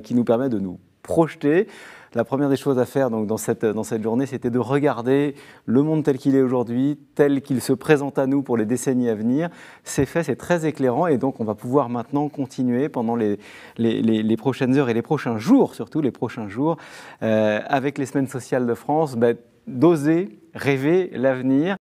qui nous permet de nous projeter. La première des choses à faire donc, dans cette journée, c'était de regarder le monde tel qu'il est aujourd'hui, tel qu'il se présente à nous pour les décennies à venir. C'est fait, c'est très éclairant et donc on va pouvoir maintenant continuer pendant les prochaines heures et les prochains jours, surtout les prochains jours, avec les semaines sociales de France, d'oser rêver l'avenir.